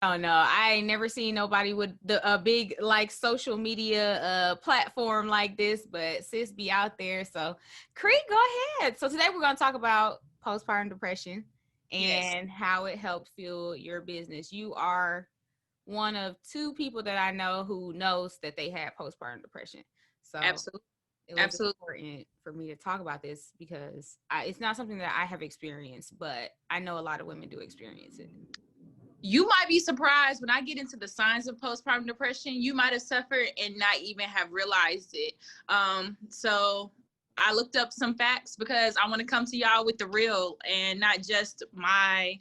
Oh no, I ain't never seen nobody with a big like social media platform like this, but sis be out there. So Cree, go ahead. So today we're gonna talk about postpartum depression Yes, and how it helps fuel your business. You are one of two people that I know who knows that they had postpartum depression. So absolutely. it was Absolutely. important for me to talk about this because it's not something that I have experienced, but I know a lot of women do experience it. You might be surprised when I get into the signs of postpartum depression. You might have suffered and not even have realized it. So I looked up some facts because I want to come to y'all with the real and not just my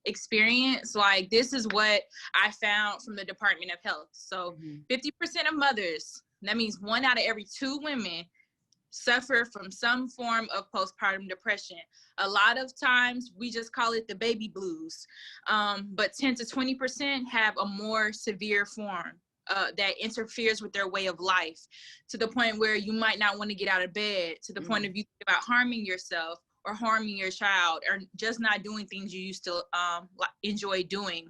experience. Like, this is what I found from the Department of Health. So 50% of mothers, that means 1 out of every 2 women, suffer from some form of postpartum depression. A lot of times we just call it the baby blues, but 10 to 20% have a more severe form that interferes with their way of life, to the point where you might not want to get out of bed, to the point of you think about harming yourself or harming your child, or just not doing things you used to enjoy doing.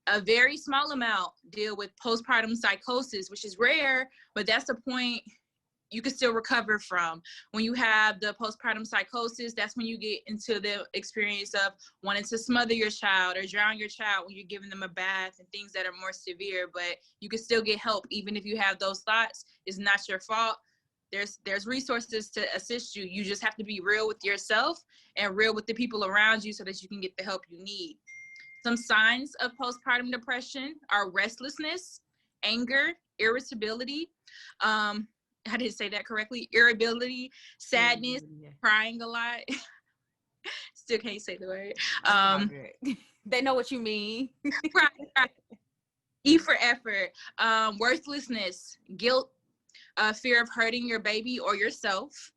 A very small amount deal with postpartum psychosis, which is rare, but that's the point you can still recover from. When you have the postpartum psychosis, that's when you get into the experience of wanting to smother your child or drown your child when you're giving them a bath and things that are more severe. But you can still get help even if you have those thoughts. It's not your fault. There's resources to assist you. You just have to be real with yourself and real with the people around you so that you can get the help you need. Some signs of postpartum depression are restlessness, anger, irritability. I didn't say that correctly. Irritability, sadness, crying a lot. Still can't say the word. They know what you mean. Right. E for effort, worthlessness, guilt, fear of hurting your baby or yourself.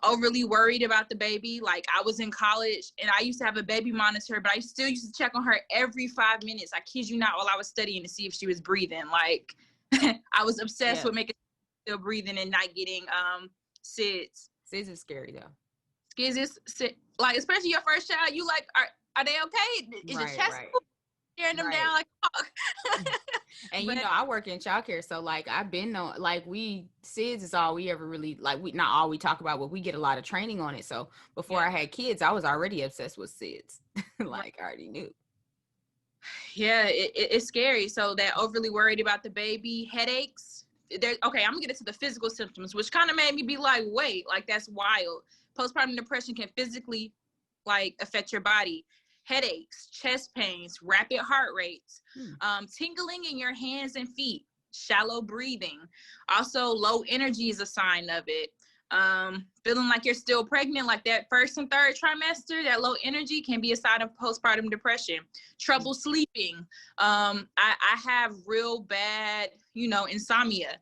Overly worried about the baby. Like, I was in college and I used to have a baby monitor, but I still used to check on her every 5 minutes. I kid you not, while I was studying, to see if she was breathing. Like, I was obsessed with making sure still breathing and not getting SIDS. SIDS is scary though. SIDS is like, especially your first child. You like, are they okay? Is your chest staring them down like a hawk? And you know, I work in childcare, so like I've been on, like, SIDS is all we ever really, like, we not all we talk about, but we get a lot of training on it. So before I had kids, I was already obsessed with SIDS. Like, I already knew. Yeah, it's scary. So that overly worried about the baby, headaches. Okay, I'm gonna get into the physical symptoms, which kind of made me be like, wait, like, that's wild. Postpartum depression can physically, like, affect your body. Headaches, chest pains, rapid heart rates, tingling in your hands and feet, shallow breathing. Also, low energy is a sign of it. Feeling like you're still pregnant, like that first and third trimester, that low energy can be a sign of postpartum depression. Trouble sleeping. I have real bad, insomnia.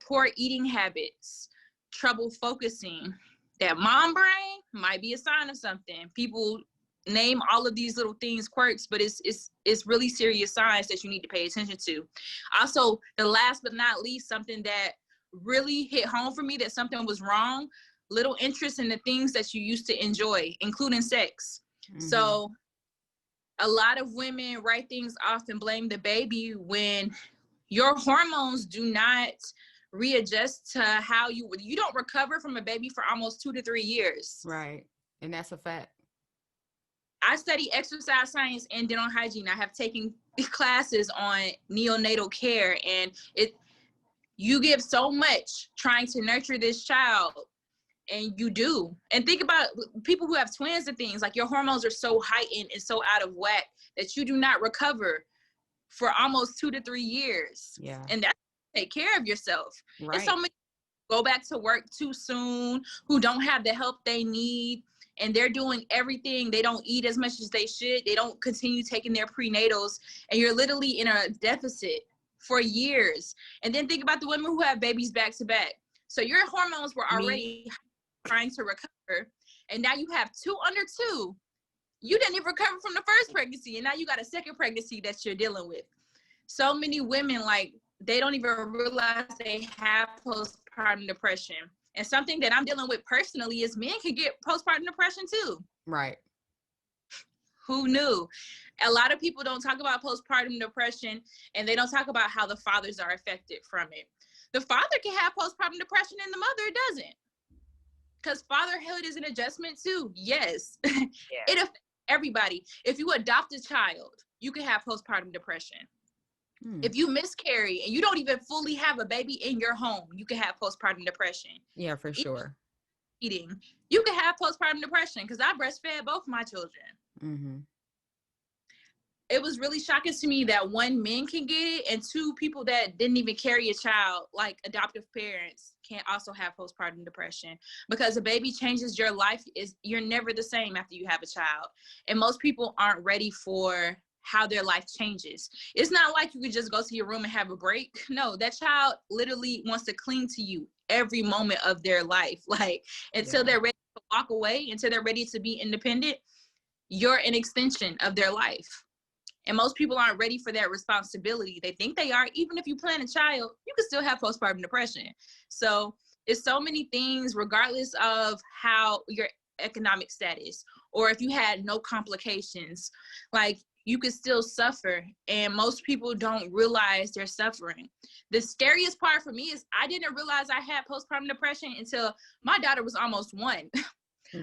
Poor eating habits, trouble focusing. That mom brain might be a sign of something. People name all of these little things quirks, but it's really serious signs that you need to pay attention to. Also, the last but not least, something that really hit home for me, that something was wrong: little interest in the things that you used to enjoy, including sex. So a lot of women write things off and blame the baby when your hormones do not readjust to how you don't recover from a baby for almost 2 to 3 years. Right. And that's a fact. I study exercise science and dental hygiene. I have taken classes on neonatal care, and you give so much trying to nurture this child, and you do. And think about people who have twins and things, like, your hormones are so heightened and so out of whack that you do not recover for almost 2 to 3 years. Yeah. And that's take care of yourself. Right. And so many go back to work too soon, who don't have the help they need, and they're doing everything. They don't eat as much as they should. They don't continue taking their prenatals, and you're literally in a deficit for years. And then think about the women who have babies back to back. So your hormones were already trying to recover, and now you have 2 under 2. You didn't even recover from the first pregnancy, and now you got a second pregnancy that you're dealing with. So many women, like, they don't even realize they have postpartum depression. And something that I'm dealing with personally is men can get postpartum depression too. Right. Who knew? A lot of people don't talk about postpartum depression, and they don't talk about how the fathers are affected from it. The father can have postpartum depression and the mother doesn't. Because fatherhood is an adjustment too. Yes. Yeah. It affects everybody. If you adopt a child, you can have postpartum depression. If you miscarry and you don't even fully have a baby in your home, you can have postpartum depression. Yeah, for sure. Eating, you can have postpartum depression, because I breastfed both my children. Mm-hmm. It was really shocking to me that one, men can get it, and two, people that didn't even carry a child, like adoptive parents, can also have postpartum depression, because a baby changes your life. You're never the same after you have a child, and most people aren't ready for how their life changes. It's not like you could just go to your room and have a break. No, that child literally wants to cling to you every moment of their life. Like, until they're ready to walk away, until they're ready to be independent, you're an extension of their life. And most people aren't ready for that responsibility. They think they are. Even if you plan a child, you can still have postpartum depression. So it's so many things, regardless of how your economic status, or if you had no complications, like, you could still suffer, and most people don't realize they're suffering. The scariest part for me is I didn't realize I had postpartum depression until my daughter was almost 1.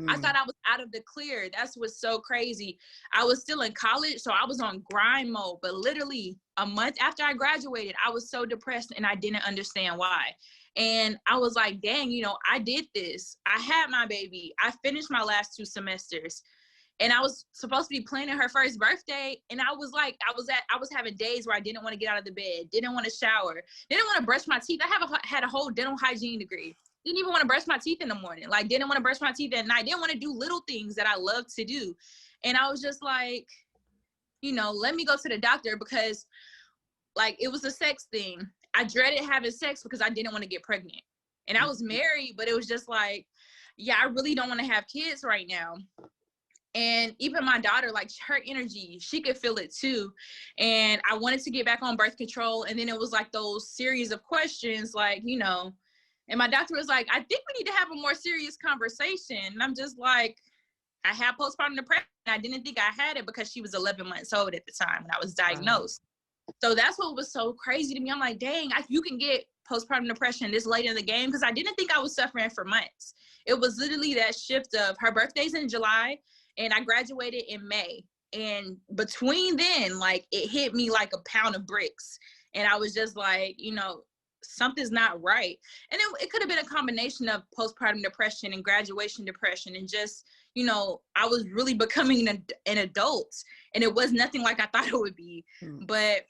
I thought I was out of the clear. That's what's so crazy. I was still in college, so I was on grind mode, but literally a month after I graduated, I was so depressed and I didn't understand why. And I was like, dang, I did this. I had my baby. I finished my last 2 semesters. And I was supposed to be planning her first birthday. And I was having days where I didn't want to get out of the bed, didn't want to shower, didn't want to brush my teeth. I had a whole dental hygiene degree. Didn't even want to brush my teeth in the morning. Like, didn't want to brush my teeth at night. Didn't want to do little things that I love to do. And I was just like, let me go to the doctor, because like, it was a sex thing. I dreaded having sex because I didn't want to get pregnant. And I was married, but it was just like, yeah, I really don't want to have kids right now. And even my daughter, like, her energy, she could feel it too. And I wanted to get back on birth control. And then it was like those series of questions, like, and my doctor was like, I think we need to have a more serious conversation. And I'm just like, I had postpartum depression. I didn't think I had it because she was 11 months old at the time when I was diagnosed. So that's what was so crazy to me. I'm like, dang, you can get postpartum depression this late in the game, because I didn't think I was suffering for months. It was literally that shift of her birthday's in July, and I graduated in May. And between then, like, it hit me like a pound of bricks. And I was just like, something's not right. And it could have been a combination of postpartum depression and graduation depression, and just, I was really becoming an adult, and it was nothing like I thought it would be. But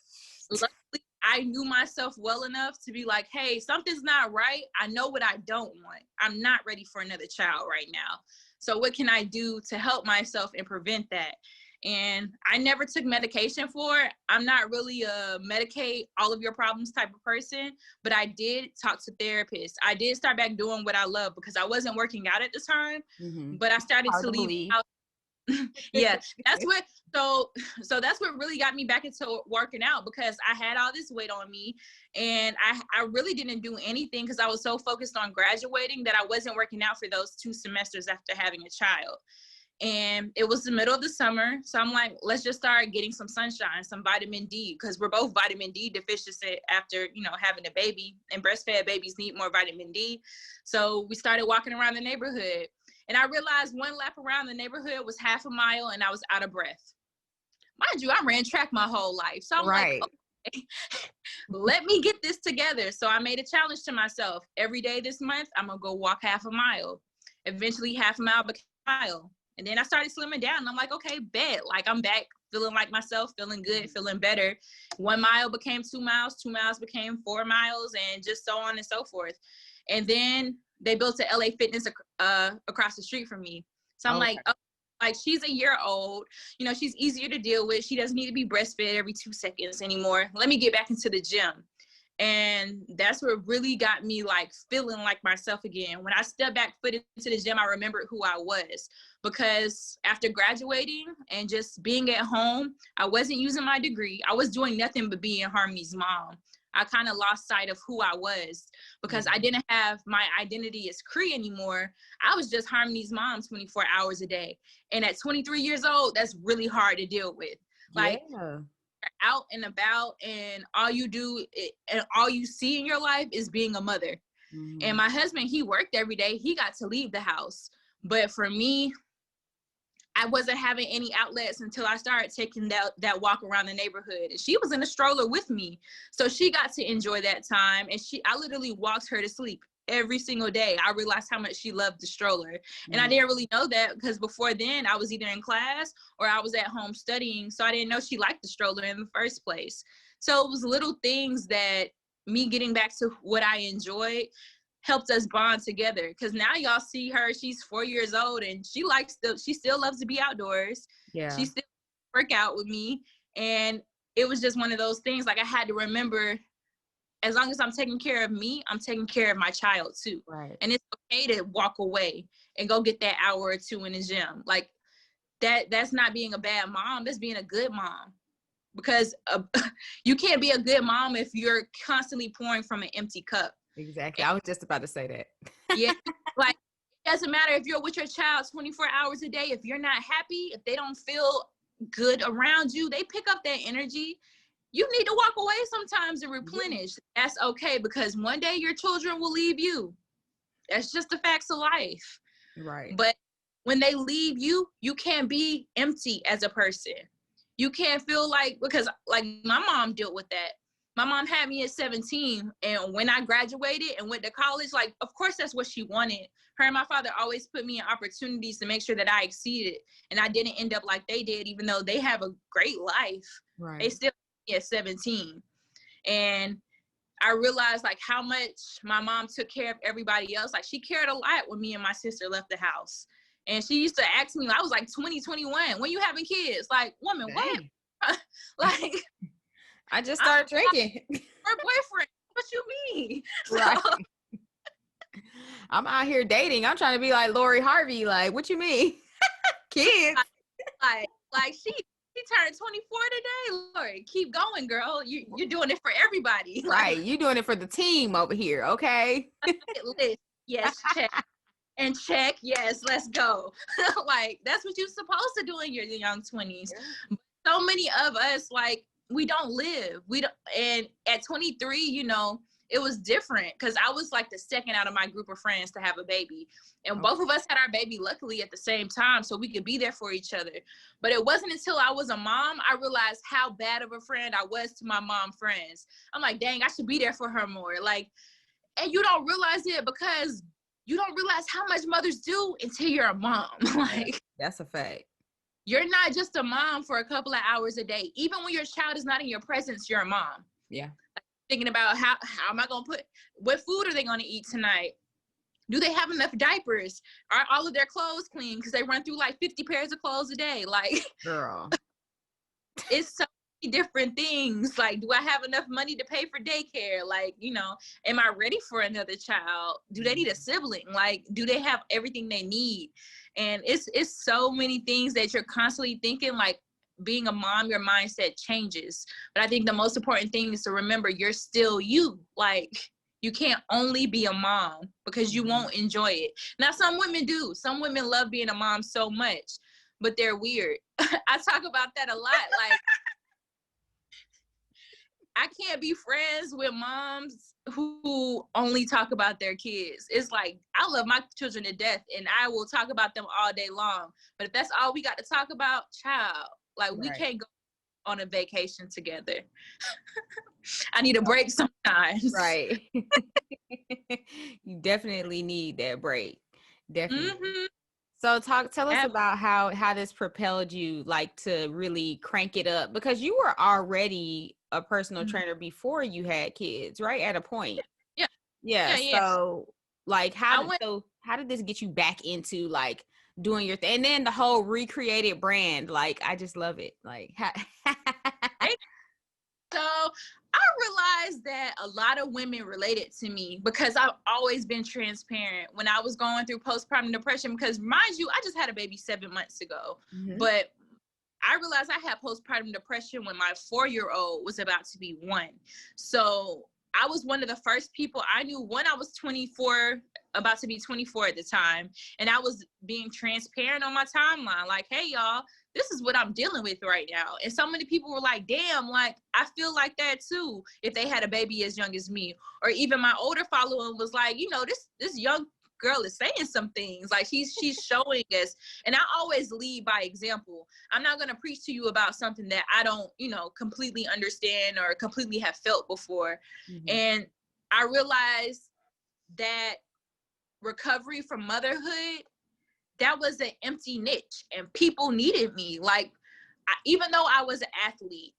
luckily, I knew myself well enough to be like, hey, something's not right. I know what I don't want. I'm not ready for another child right now. So what can I do to help myself and prevent that? And I never took medication for it. I'm not really a medicate all of your problems type of person, but I did talk to therapists. I did start back doing what I love, because I wasn't working out at the time, but I started to leave out. Yeah, that's what, so that's what really got me back into working out, because I had all this weight on me, and I really didn't do anything because I was so focused on graduating that I wasn't working out for those 2 semesters after having a child. And it was the middle of the summer, so I'm like, let's just start getting some sunshine, some vitamin D, because we're both vitamin D deficient after, having a baby, and breastfed babies need more vitamin D. So we started walking around the neighborhood, and I realized one lap around the neighborhood was half a mile, and I was out of breath. Mind you, I ran track my whole life. So I'm like, okay, let me get this together. So I made a challenge to myself. Every day this month, I'm going to go walk half a mile. Eventually, half a mile became a mile. And then I started slimming down, and I'm like, okay, bet. Like, I'm back feeling like myself, feeling good, feeling better. 1 mile became 2 miles, 2 miles became 4 miles, and just so on and so forth. And then they built a LA Fitness across the street from me. So I'm like, oh, like, she's a year old. She's easier to deal with. She doesn't need to be breastfed every 2 seconds anymore. Let me get back into the gym. And that's what really got me, like, feeling like myself again. When I stepped back foot into the gym, I remembered who I was, because after graduating and just being at home, I wasn't using my degree. I was doing nothing but being Harmony's mom. I kind of lost sight of who I was because I didn't have my identity as Cree anymore. I was just Harmony's mom 24 hours a day. And at 23 years old, that's really hard to deal with. Like, Yeah. out and about, and all you do and all you see in your life is being a mother. And my husband, he worked every day. He got to leave the house. But for me, I wasn't having any outlets until I started taking that walk around the neighborhood. And she was in a stroller with me. So she got to enjoy that time. And I literally walked her to sleep every single day. I realized how much she loved the stroller. And I didn't really know that because before then I was either in class or I was at home studying. So I didn't know she liked the stroller in the first place. So it was little things that me getting back to what I enjoyed helped us bond together, because now y'all see her, she's 4 years old and she still loves to be outdoors. Yeah. She still work out with me. And it was just one of those things, like I had to remember, as long as I'm taking care of me, I'm taking care of my child too. Right. And it's okay to walk away and go get that hour or two in the gym. Like that's not being a bad mom, that's being a good mom. Because you can't be a good mom if you're constantly pouring from an empty cup. Exactly. I was just about to say that. Yeah. Like, it doesn't matter if you're with your child 24 hours a day. If you're not happy, if they don't feel good around you, they pick up that energy. You need to walk away sometimes and replenish. That's okay, because one day your children will leave you. That's just the facts of life. Right. But when they leave you, you can't be empty as a person. You can't feel like, because like my mom dealt with that. My mom had me at 17, and when I graduated and went to college, like, of course, that's what she wanted. Her and my father always put me in opportunities to make sure that I exceeded, and I didn't end up like they did, even though they have a great life. Right. They still had me at 17. And I realized, like, how much my mom took care of everybody else. Like, she cared a lot when me and my sister left the house. And she used to ask me, I was like 20, 21, when you having kids? Like, woman, what? Like, I just started drinking. Her boyfriend. What you mean? Right. So, I'm out here dating. I'm trying to be like Lori Harvey. Like, what you mean? Kids. Like she turned 24 today. Lori, keep going, girl. You're doing it for everybody. Right. You doing it for the team over here. Okay. List. Yes, check. And check. Yes, let's go. Like, that's what you're supposed to do in your young 20s. Yeah. So many of us, like, we don't live. We don't. And at 23, you know, it was different because I was like the second out of my group of friends to have a baby. And both of us had our baby, luckily, at the same time, so we could be there for each other. But it wasn't until I was a mom, I realized how bad of a friend I was to my mom friends. I'm like, dang, I should be there for her more. Like, and you don't realize it because you don't realize how much mothers do until you're a mom. Like, that's a fact. You're not just a mom for a couple of hours a day. Even when your child is not in your presence, you're a mom. Yeah. Like, thinking about how am I going to what food are they going to eat tonight? Do they have enough diapers? Are all of their clothes clean? Because they run through like 50 pairs of clothes a day. Like, girl, it's so many different things. Like, do I have enough money to pay for daycare? Like, you know, am I ready for another child? Do they need a sibling? Like, do they have everything they need? And it's so many things that you're constantly thinking. Like, being a mom, your mindset changes. But I think the most important thing is to remember you're still you. Like, you can't only be a mom because you won't enjoy it. Now, some women do. Some women love being a mom so much, but they're weird. I talk about that a lot. Like, I can't be friends with moms who only talk about their kids. It's like, I love my children to death and I will talk about them all day long. But if that's all we got to talk about, child, like, we can't go on a vacation together. I need a break sometimes. Right. You definitely need that break. Definitely. Mm-hmm. So tell us about how this propelled you, like, to really crank it up, because you were already a personal trainer before you had kids, right? At a point. Yeah. So like, how did this get you back into like doing your thing? And then the whole recreated brand, like, I just love it. Like, so I realized that a lot of women related to me because I've always been transparent when I was going through postpartum depression, because mind you, I just had a baby 7 months ago, but I realized I had postpartum depression when my 4-year-old was about to be 1. So I was one of the first people I knew when I was 24, about to be 24 at the time. And I was being transparent on my timeline. Like, hey, y'all, this is what I'm dealing with right now. And so many people were like, damn, like, I feel like that too, if they had a baby as young as me. Or even my older following was like, you know, this young girl is saying some things, like she's showing us. And I always lead by example. I'm not going to preach to you about something that I don't, you know, completely understand or completely have felt before. And I realized that recovery from motherhood, that was an empty niche, and people needed me. Like, even though I was an athlete,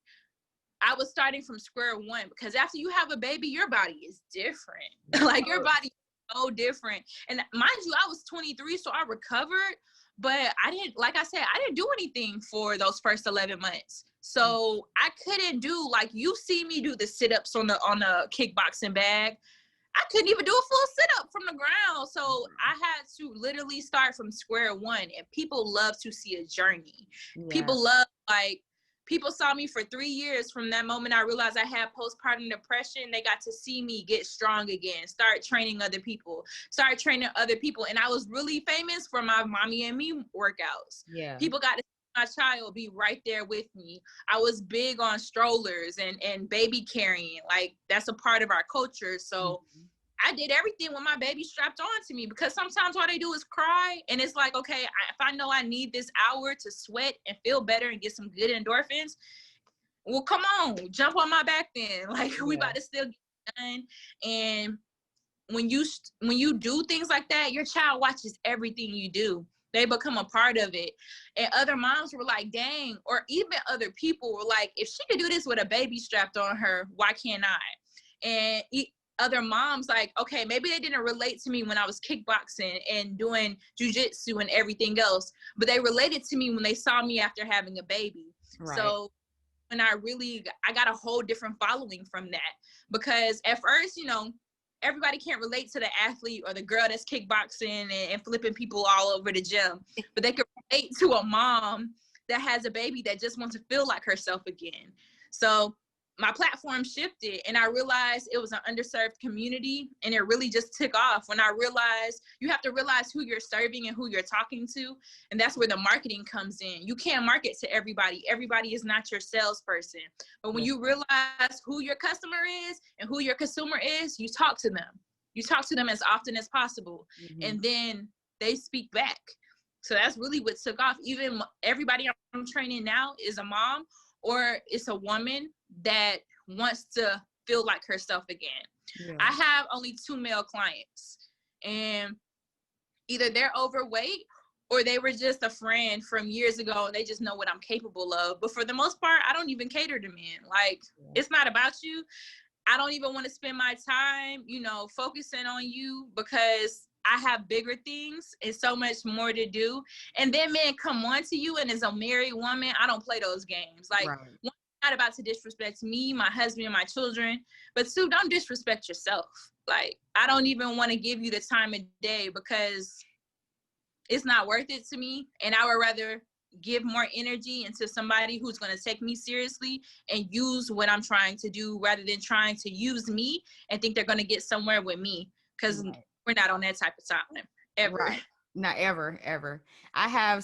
I was starting from square one, because after you have a baby, your body is different. Like, your body is so different. And mind you, I was 23, so I recovered, but I didn't, like I said, I didn't do anything for those first 11 months. So I couldn't do, like, you see me do the sit-ups on the kickboxing bag. I couldn't even do a full sit-up from the ground. So I had to literally start from square one. And people love to see a journey. Yeah. People love, like, people saw me for 3 years from that moment I realized I had postpartum depression. They got to see me get strong again, start training other people. And I was really famous for my mommy and me workouts. Yeah. People got to my child be right there with me. I was big on strollers and baby carrying. Like, that's a part of our culture. So I did everything with my baby strapped on to me, because sometimes all they do is cry. And it's like, okay, if I know I need this hour to sweat and feel better and get some good endorphins, well, come on, jump on my back then. Like, we about to still get done. And when you do things like that, your child watches everything you do. They become a part of it. And other moms were like, dang, or even other people were like, if she could do this with a baby strapped on her, why can't I? And other moms, like, okay, maybe they didn't relate to me when I was kickboxing and doing jujitsu and everything else, but they related to me when they saw me after having a baby. Right. So when I got a whole different following from that, because at first, you know, everybody can't relate to the athlete or the girl that's kickboxing and flipping people all over the gym, but they can relate to a mom that has a baby that just wants to feel like herself again. So my platform shifted, and I realized it was an underserved community, and it really just took off when I realized you have to realize who you're serving and who you're talking to. And that's where the marketing comes in. You can't market to everybody. Everybody is not your salesperson. But when you realize who your customer is and who your consumer is, you talk to them. You talk to them as often as possible. And then they speak back. So that's really what took off. Even everybody I'm training now is a mom, or it's a woman that wants to feel like herself again. Yeah. I have only 2 male clients, and either they're overweight or they were just a friend from years ago and they just know what I'm capable of. But for the most part, I don't even cater to men. Like, it's not about you. I don't even want to spend my time, you know, focusing on you, because I have bigger things and so much more to do. And then men come on to you, and as a married woman, I don't play those games. Like, one, not about to disrespect me, my husband, and my children, but 2, don't disrespect yourself. Like, I don't even want to give you the time of day, because it's not worth it to me. And I would rather give more energy into somebody who's going to take me seriously and use what I'm trying to do, rather than trying to use me and think they're going to get somewhere with me, because we're not on that type of time ever. Right. Not ever. I have,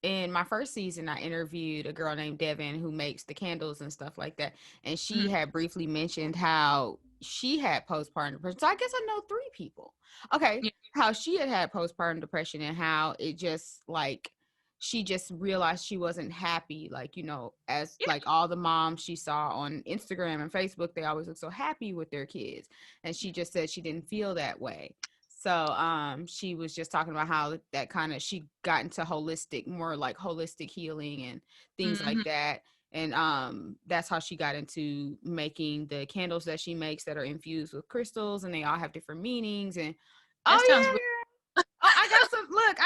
in my first season, I interviewed a girl named Devin who makes the candles and stuff like that. And she had briefly mentioned how she had postpartum depression. So I guess I know 3 people. Okay. Yeah. How she had postpartum depression, and how it just, like, she just realized she wasn't happy. Like, you know, as like all the moms she saw on Instagram and Facebook, they always look so happy with their kids. And she just said she didn't feel that way. So she was just talking about how that kind of, she got into more like holistic healing and things like that. And that's how she got into making the candles that she makes that are infused with crystals, and they all have different meanings. And that sounds weird. Oh, I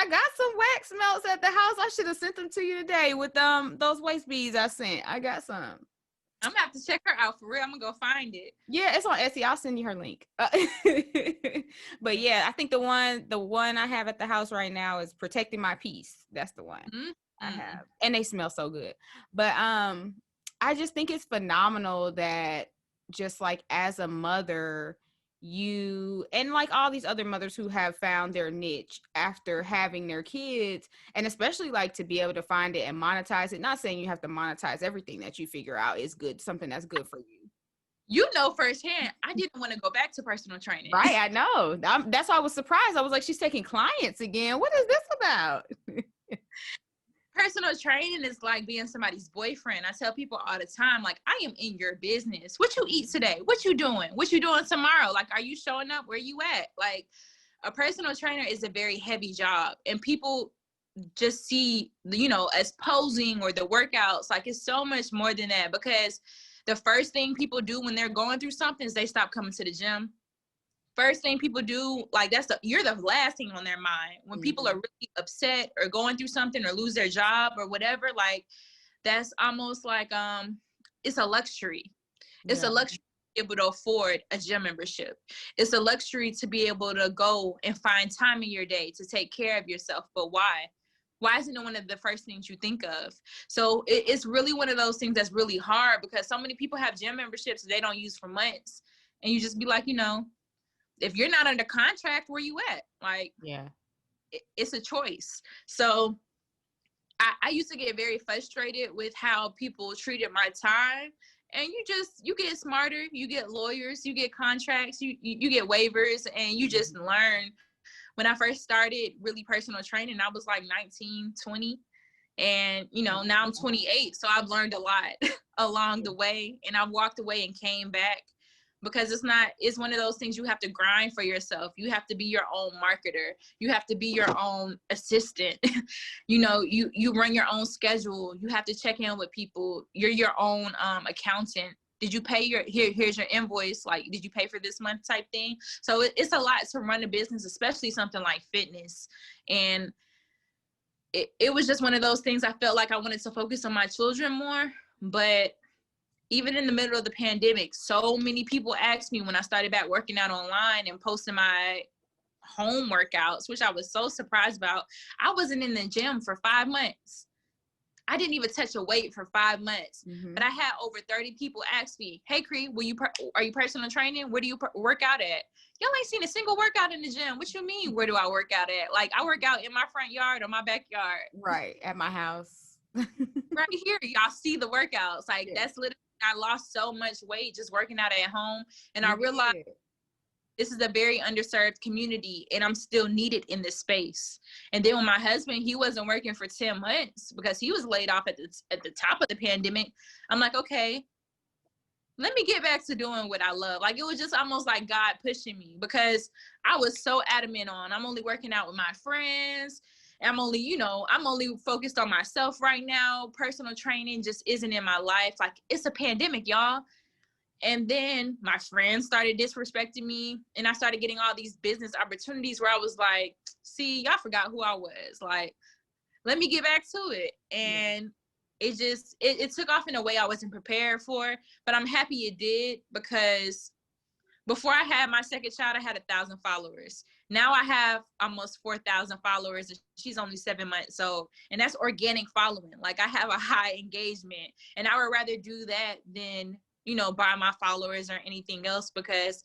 got some wax melts at the house. I should have sent them to you today with those waist beads I sent. I got some. I'm gonna have to check her out for real. I'm gonna go find it. Yeah, it's on Etsy. I'll send you her link. But yeah, I think the one I have at the house right now is Protecting My Peace. That's the one. I have. And they smell so good. But I just think it's phenomenal that just like as a mother, you and like all these other mothers who have found their niche after having their kids, and especially like to be able to find it and monetize it. Not saying you have to monetize everything that you figure out is good, something that's good for you. You know firsthand, I didn't want to go back to personal training. Right, I know. That's why I was surprised. I was like, she's taking clients again. What is this about? Personal training is like being somebody's boyfriend. I tell people all the time, like, I am in your business. What you eat today? What you doing? What you doing tomorrow? Like, are you showing up? Where you at? Like, a personal trainer is a very heavy job, and people just see, you know, as posing or the workouts. Like, it's so much more than that, because the first thing people do when they're going through something is they stop coming to the gym. First thing people do, like, you're the last thing on their mind. When people are really upset or going through something or lose their job or whatever, like, that's almost like, it's a luxury. It's a luxury to be able to afford a gym membership. It's a luxury to be able to go and find time in your day to take care of yourself. But why? Why isn't it one of the first things you think of? So it's really one of those things that's really hard, because so many people have gym memberships they don't use for months. And you just be like, you know, if you're not under contract, where you at? Like, it's a choice. So I used to get very frustrated with how people treated my time. And you get smarter, you get lawyers, you get contracts, you get waivers, and you just learn. When I first started really personal training, I was like 19, 20. And, you know, now I'm 28. So I've learned a lot along the way, and I've walked away and came back, because it's one of those things you have to grind for yourself. You have to be your own marketer. You have to be your own assistant. You know, you run your own schedule. You have to check in with people. You're your own accountant. Did you pay here's your invoice? Like, did you pay for this month type thing? So it's a lot to run a business, especially something like fitness. And it was just one of those things I felt like I wanted to focus on my children more. But even in the middle of the pandemic, so many people asked me when I started back working out online and posting my home workouts, which I was so surprised about. I wasn't in the gym for 5 months. I didn't even touch a weight for 5 months. But I had over 30 people ask me, hey, Cree, are you personal training? Where do you work out at? Y'all ain't seen a single workout in the gym. What you mean, where do I work out at? Like, I work out in my front yard or my backyard. Right, at my house. Right here, y'all see the workouts. Like, that's literally, I lost so much weight just working out at home. And I realized this is a very underserved community, and I'm still needed in this space. And then when my husband, he wasn't working for 10 months because he was laid off at the top of the pandemic. I'm like, okay, let me get back to doing what I love. Like, it was just almost like God pushing me, because I was so adamant on, I'm only working out with my friends. I'm only focused on myself right now. Personal training just isn't in my life. Like, it's a pandemic, y'all. And then my friends started disrespecting me, and I started getting all these business opportunities where I was like, see, y'all forgot who I was. Like, let me get back to it. And it took off in a way I wasn't prepared for, but I'm happy it did, because before I had my second child, I had 1,000 followers. Now I have almost 4,000 followers, and she's only 7 months old. And that's organic following. Like, I have a high engagement, and I would rather do that than, you know, buy my followers or anything else, because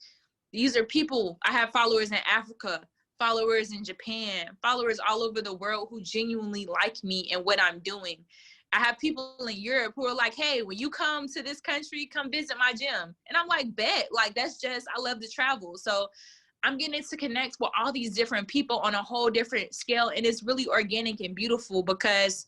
these are people. I have followers in Africa, followers in Japan, followers all over the world who genuinely like me and what I'm doing. I have people in Europe who are like, hey, when you come to this country, come visit my gym. And I'm like, bet. Like, that's just, I love to travel. So I'm getting to connect with all these different people on a whole different scale. And it's really organic and beautiful, because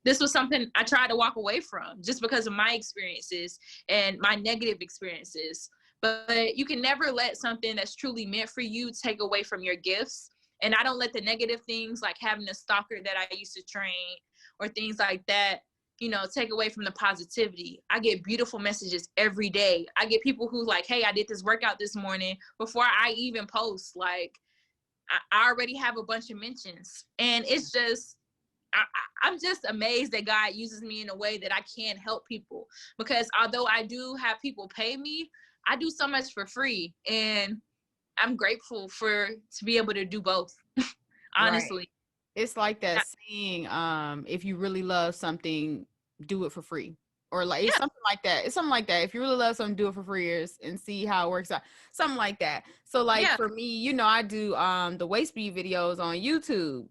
this was something I tried to walk away from just because of my experiences and my negative experiences. But you can never let something that's truly meant for you take away from your gifts. And I don't let the negative things, like having a stalker that I used to train or things like that, you know, take away from the positivity. I get beautiful messages every day. I get people who like, hey, I did this workout this morning before I even post. Like, I already have a bunch of mentions. And it's just, I'm just amazed that God uses me in a way that I can help people, because although I do have people pay me, I do so much for free, and I'm grateful to be able to do both. Honestly. It's like that saying, if you really love something, do it for free. Or like it's Yeah, something like that. It's something like that. If you really love something, do it for free and see how it works out. Something like that. So like yeah. for me, I do the waist bead videos on YouTube.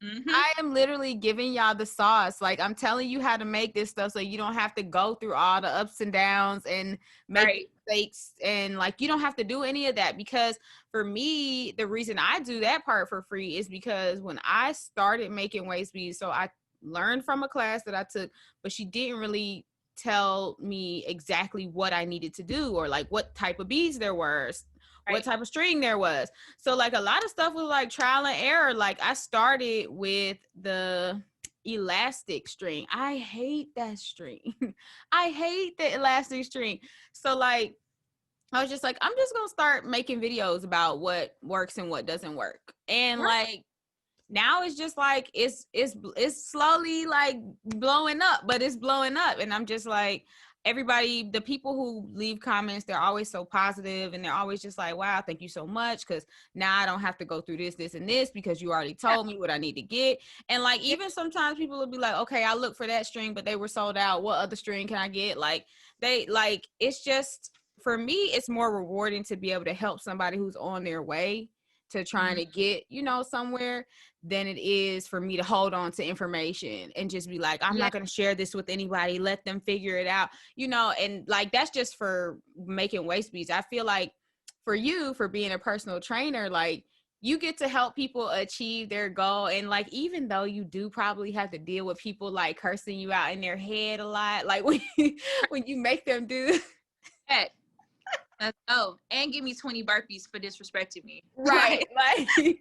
Mm-hmm. I am literally giving y'all the sauce. Like I'm telling you how to make this stuff so you don't have to go through all the ups and downs and make Right. mistakes, and like you don't have to do any of that, because for me, the reason I do that part for free is because when I started making waist beads, so I learned from a class that I took, but she didn't really tell me exactly what I needed to do or like what type of beads there were, what Right. type of string there was. So like a lot of stuff was like trial and error. Like I started with the elastic string. I hate that string. I hate the elastic string. So like I was just like, I'm just gonna start making videos about what works and what doesn't work. And Right. like now it's just like it's slowly like blowing up, but it's blowing up. And I'm just like, everybody, the people who leave comments, they're always so positive and they're always just like, wow, thank you so much, because now I don't have to go through this and this because you already Yeah. told me what I need to get. And like Yeah. even sometimes people will be like, okay, I look for that string but they were sold out, what other string can I get? Like they like, it's just, for me it's more rewarding to be able to help somebody who's on their way to trying Mhm. to get somewhere, than it is for me to hold on to information and just be like, I'm Yeah. not going to share this with anybody, let them figure it out, and like that's just for making waist beads. I feel like for you, for being a personal trainer, like you get to help people achieve their goal. And like even though you do probably have to deal with people like cursing you out in their head a lot, like when you make them do Heck, let's go. And give me 20 burpees for disrespecting me. right, Like, like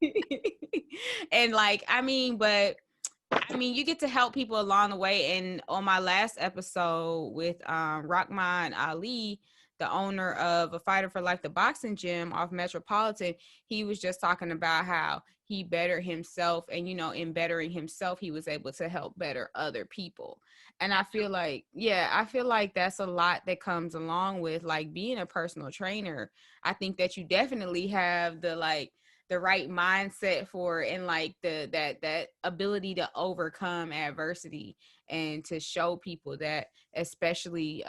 and like you get to help people along the way. And on my last episode with Rahman Ali, the owner of A Fighter for Life, the boxing gym off Metropolitan, he was just talking about how he bettered himself, and in bettering himself, he was able to help better other people. And I feel like, that's a lot that comes along with like being a personal trainer. I think that you definitely have the right mindset for it, and like that ability to overcome adversity and to show people that, especially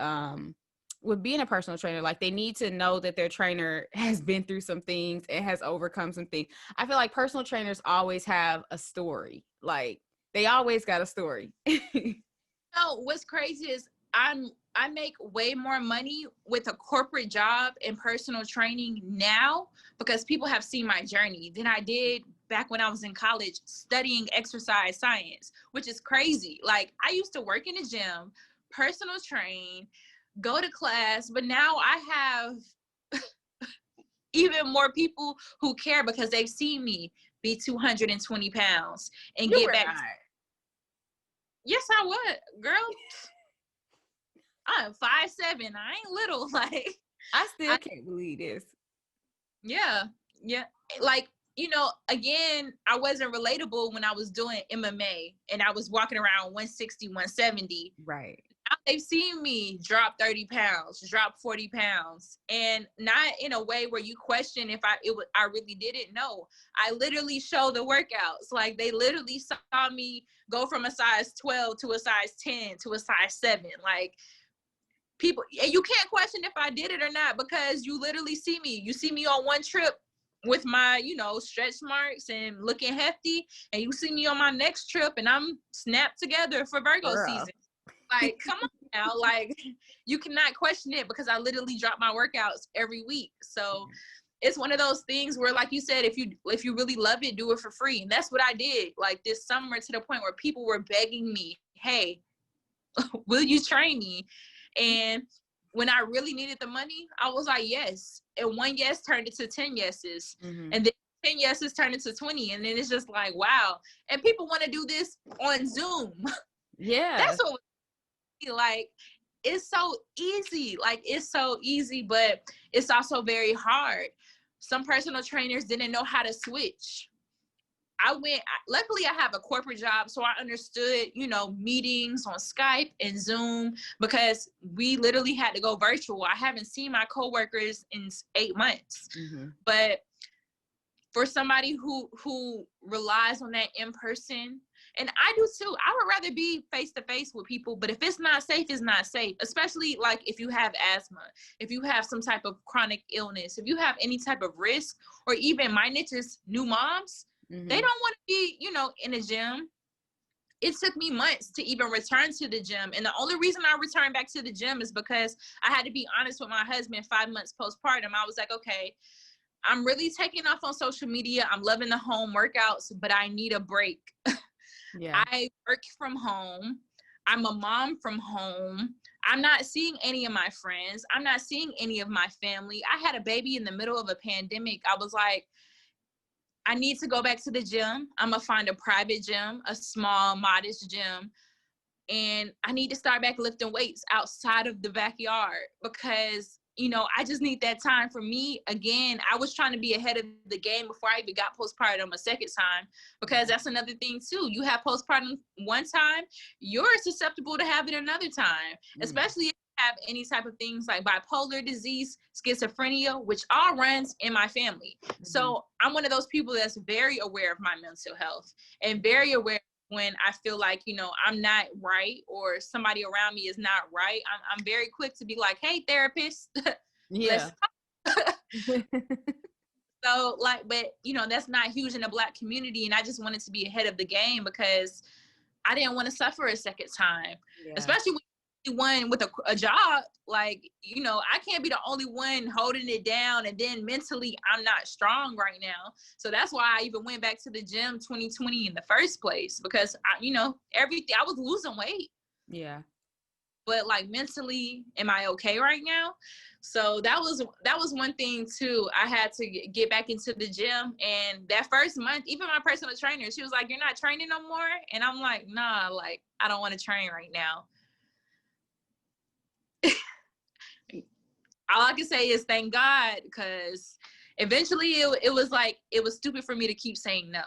with being a personal trainer, like they need to know that their trainer has been through some things and has overcome some things. I feel like personal trainers always have a story. Like they always got a story. what's crazy is I make way more money with a corporate job and personal training now because people have seen my journey than I did back when I was in college studying exercise science, which is crazy. Like I used to work in a gym, personal train, go to class, but now I have even more people who care because they've seen me be 220 pounds and You get were back. not. Yes, I would, girl. I'm 5'7". I ain't little. Like I still I, can't believe this. yeah, yeah. Like, again, I wasn't relatable when I was doing MMA and I was walking around 160, 170. Right. Now they've seen me drop 30 pounds, drop 40 pounds, and not in a way where you question if I really didn't know. I literally show the workouts. Like they literally saw me go from a size 12 to a size 10 to a size 7. Like people, and you can't question if I did it or not because you literally see me. You see me on one trip with my, stretch marks and looking hefty, and you see me on my next trip and I'm snapped together for Virgo Girl. season. Like, come on now. Like, you cannot question it because I literally drop my workouts every week. So it's one of those things where, like you said, if you really love it, do it for free. And that's what I did. Like this summer, to the point where people were begging me, hey, will you train me? And when I really needed the money, I was like, yes. And one yes turned into 10 yeses. Mm-hmm. And then 10 yeses turned into 20. And then it's just like, wow. And people want to do this on Zoom. Yeah. That's what like, it's so easy. Like it's so easy, but it's also very hard. Some personal trainers didn't know how to switch. Luckily I have a corporate job, so I understood, meetings on Skype and Zoom because we literally had to go virtual. I haven't seen my coworkers in 8 months. Mm-hmm. But for somebody who relies on that in person, and I do too. I would rather be face to face with people, but if it's not safe, it's not safe. Especially like if you have asthma, if you have some type of chronic illness, if you have any type of risk, or even my niche is new moms, they don't want to be, in a gym. It took me months to even return to the gym. And the only reason I returned back to the gym is because I had to be honest with my husband 5 months postpartum. I was like, okay, I'm really taking off on social media. I'm loving the home workouts, but I need a break. Yeah. I work from home. I'm a mom from home. I'm not seeing any of my friends. I'm not seeing any of my family. I had a baby in the middle of a pandemic. I was like, I need to go back to the gym. I'm going to find a private gym, a small, modest gym. And I need to start back lifting weights outside of the backyard because, I just need that time for me. Again, I was trying to be ahead of the game before I even got postpartum a second time, because that's another thing too. You have postpartum one time, you're susceptible to have it another time, especially if you have any type of things like bipolar disease, schizophrenia, which all runs in my family. So I'm one of those people that's very aware of my mental health and very aware when I feel like, I'm not right or somebody around me is not right. I'm very quick to be like, hey, therapist. Yeah. So but that's not huge in the Black community. And I just wanted to be ahead of the game because I didn't want to suffer a second time, especially when you're one with a job. Like, I can't be the only one holding it down. And then mentally, I'm not strong right now. So that's why I even went back to the gym 2020 in the first place, because everything, I was losing weight. Yeah. But like mentally, am I okay right now? So that was one thing too. I had to get back into the gym, and that first month, even my personal trainer, she was like, "You're not training no more," and I'm like, "Nah, like I don't want to train right now." All I can say is thank God, because eventually it was like, it was stupid for me to keep saying no.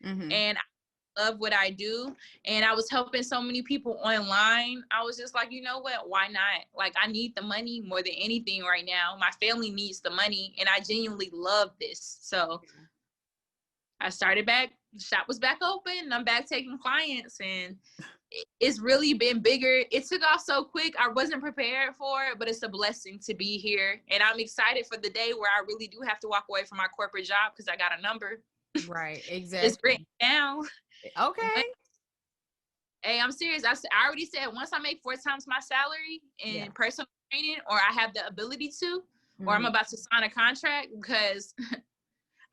And I love what I do. And I was helping so many people online. I was just like, you know what? Why not? Like, I need the money more than anything right now. My family needs the money, and I genuinely love this. So I started back. The shop was back open. I'm back taking clients, and it's really been bigger. It took off so quick. I wasn't prepared for it, but it's a blessing to be here. And I'm excited for the day where I really do have to walk away from my corporate job, because I got a number. Right. Exactly. It's written down. Okay. But, hey, I'm serious. I already said, once I make 4 times my salary in personal training, or I have the ability to, or I'm about to sign a contract, because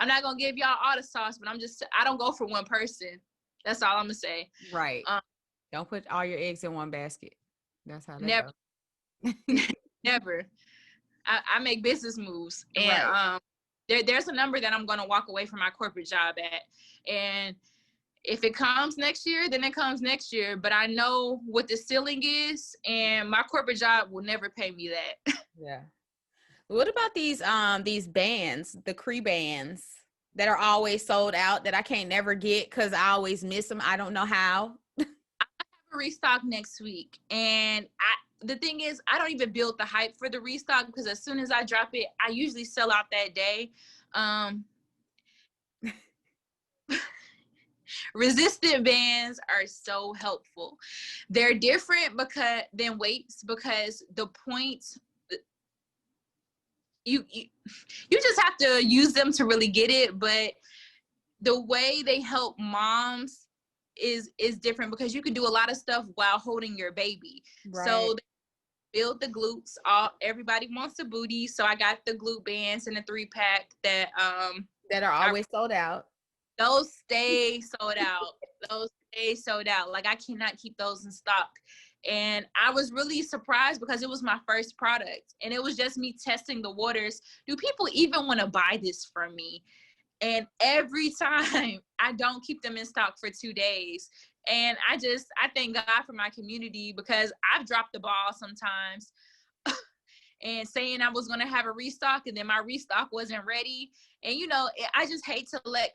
I'm not going to give y'all all the sauce, but I don't go for one person. That's all I'm going to say. Right. Don't put all your eggs in one basket. That's how that never goes. Never. I make business moves, and there's a number that I'm going to walk away from my corporate job at, and if it comes next year, then it comes next year. But I know what the ceiling is, and my corporate job will never pay me that. Yeah. What about these bands, the Cree bands that are always sold out that I can't never get because I always miss them? I don't know how. Restock next week, and the thing is, I don't even build the hype for the restock, because as soon as I drop it, I usually sell out that day. Resistant bands are so helpful. They're different than weights, because the point, you just have to use them to really get it. But the way they help moms is different, because you can do a lot of stuff while holding your baby. Right. So they build the glutes. Everybody wants a booty, so I got the glute bands in a 3-pack that are always sold out. Those stay sold out. Like, I cannot keep those in stock. And I was really surprised, because it was my first product, and it was just me testing the waters. Do people even want to buy this from me? And every time, I don't keep them in stock for 2 days. And I thank God for my community, because I've dropped the ball sometimes and saying I was going to have a restock, and then my restock wasn't ready. And, I just hate to let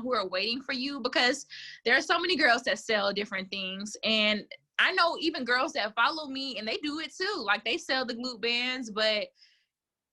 who are waiting for you, because there are so many girls that sell different things. And I know even girls that follow me, and they do it too. Like, they sell the glute bands, but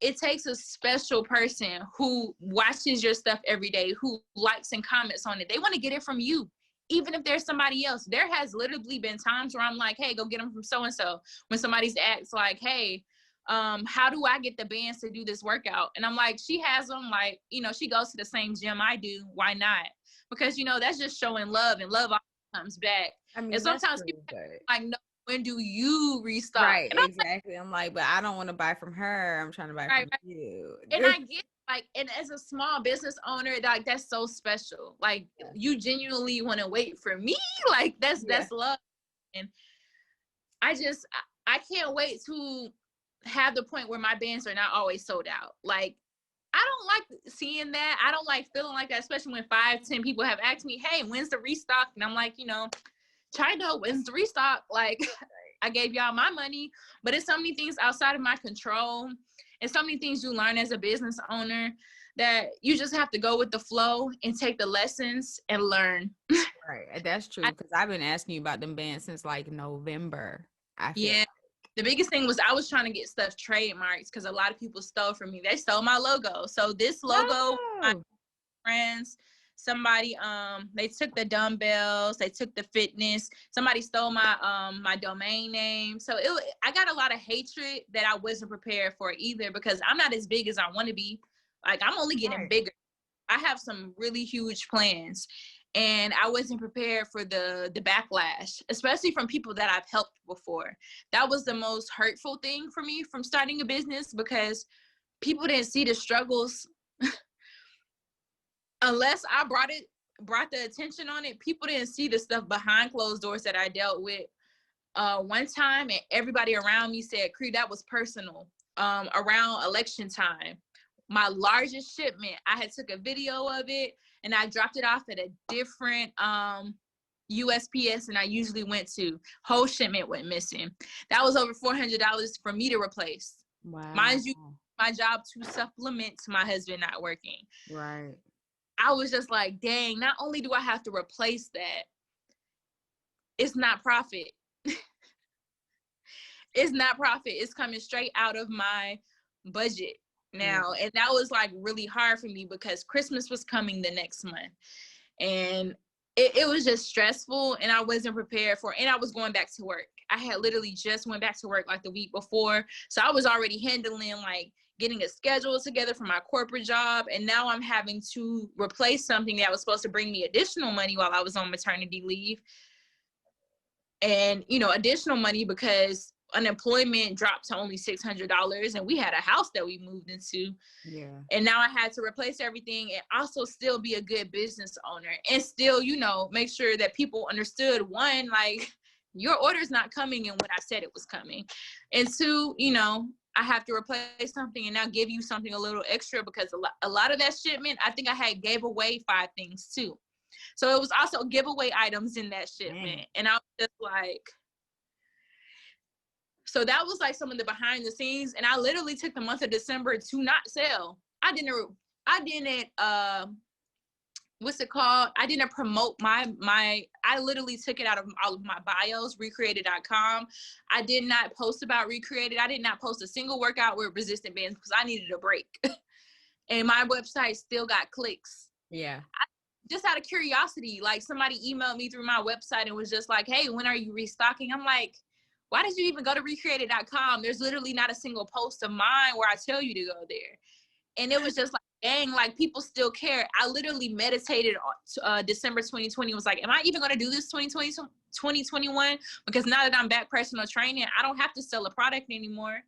it takes a special person who watches your stuff every day, who likes and comments on it. They want to get it from you. Even if there's somebody else, there has literally been times where I'm like, hey, go get them from so-and-so. When somebody's asked like, hey, how do I get the bands to do this workout? And I'm like, she has them, like, you know, she goes to the same gym I do. Why not? Because, you know, that's just showing love, and love always comes back. I mean, And sometimes people like, no, when do you restock? Right, and I'm exactly. I'm like, but I don't want to buy from her. I'm trying to buy right, from you. and I get, like, and as a small business owner, like, that's so special. Like, you genuinely want to wait for me. Like, that's love. And I can't wait to have the point where my bands are not always sold out. Like, I don't like seeing that. I don't like feeling like that, especially when 5-10 people have asked me, hey, when's the restock? And I'm like, you know, China, when's the restock? Like, I gave y'all my money, but it's so many things outside of my control, and so many things you learn as a business owner that you just have to go with the flow and take the lessons and learn. Right, that's true, because I've been asking you about them bands since like November. I feel like. The biggest thing was I was trying to get stuff trademarked because a lot of people stole from me. They stole my logo. So this logo, my friends, somebody, they took the dumbbells, they took the fitness. Somebody stole my my domain name. So I got a lot of hatred that I wasn't prepared for either, because I'm not as big as I want to be. Like, I'm only getting bigger. I have some really huge plans. And I wasn't prepared for the backlash, especially from people that I've helped before. That was the most hurtful thing for me from starting a business, because people didn't see the struggles. Unless I brought the attention on it, people didn't see the stuff behind closed doors that I dealt with. One time, and everybody around me said, Cree, that was personal. Around election time, my largest shipment, I had took a video of it, and I dropped it off at a different USPS than I usually went to. Whole shipment went missing. That was over $400 for me to replace. Wow. Mind you, my job to supplement my husband not working. Right. I was just like, dang, not only do I have to replace that, it's not profit. It's not profit. It's coming straight out of my budget now. And that was like really hard for me, because Christmas was coming the next month, and it was just stressful, and I wasn't prepared for it. And I was going back to work. I had literally just went back to work like the week before, so I was already handling like getting a schedule together for my corporate job, and now I'm having to replace something that was supposed to bring me additional money while I was on maternity leave, and, you know, additional money because unemployment dropped to only $600, and we had a house that we moved into. And now I had to replace everything and also still be a good business owner, and still, you know, make sure that people understood, one, like, your order's not coming in when I said it was coming, and two, you know, I have to replace something and now give you something a little extra, because a lot of that shipment, I think I had gave away 5 things too. So it was also giveaway items in that shipment. And I was just like, so that was like some of the behind the scenes. And I literally took the month of December to not sell. I didn't what's it called? I didn't promote I literally took it out of all of my bios, recreated.com. I did not post about Recreated. I did not post a single workout with resistant bands because I needed a break. And my website still got clicks. Just out of curiosity, like, somebody emailed me through my website and was just like, hey, when are you restocking? I'm like, why did you even go to recreated.com? There's literally not a single post of mine where I tell you to go there. And it was just like, dang, like, people still care. I literally meditated on December 2020. Was like, am I even going to do this 2021? Because now that I'm back personal training, I don't have to sell a product anymore.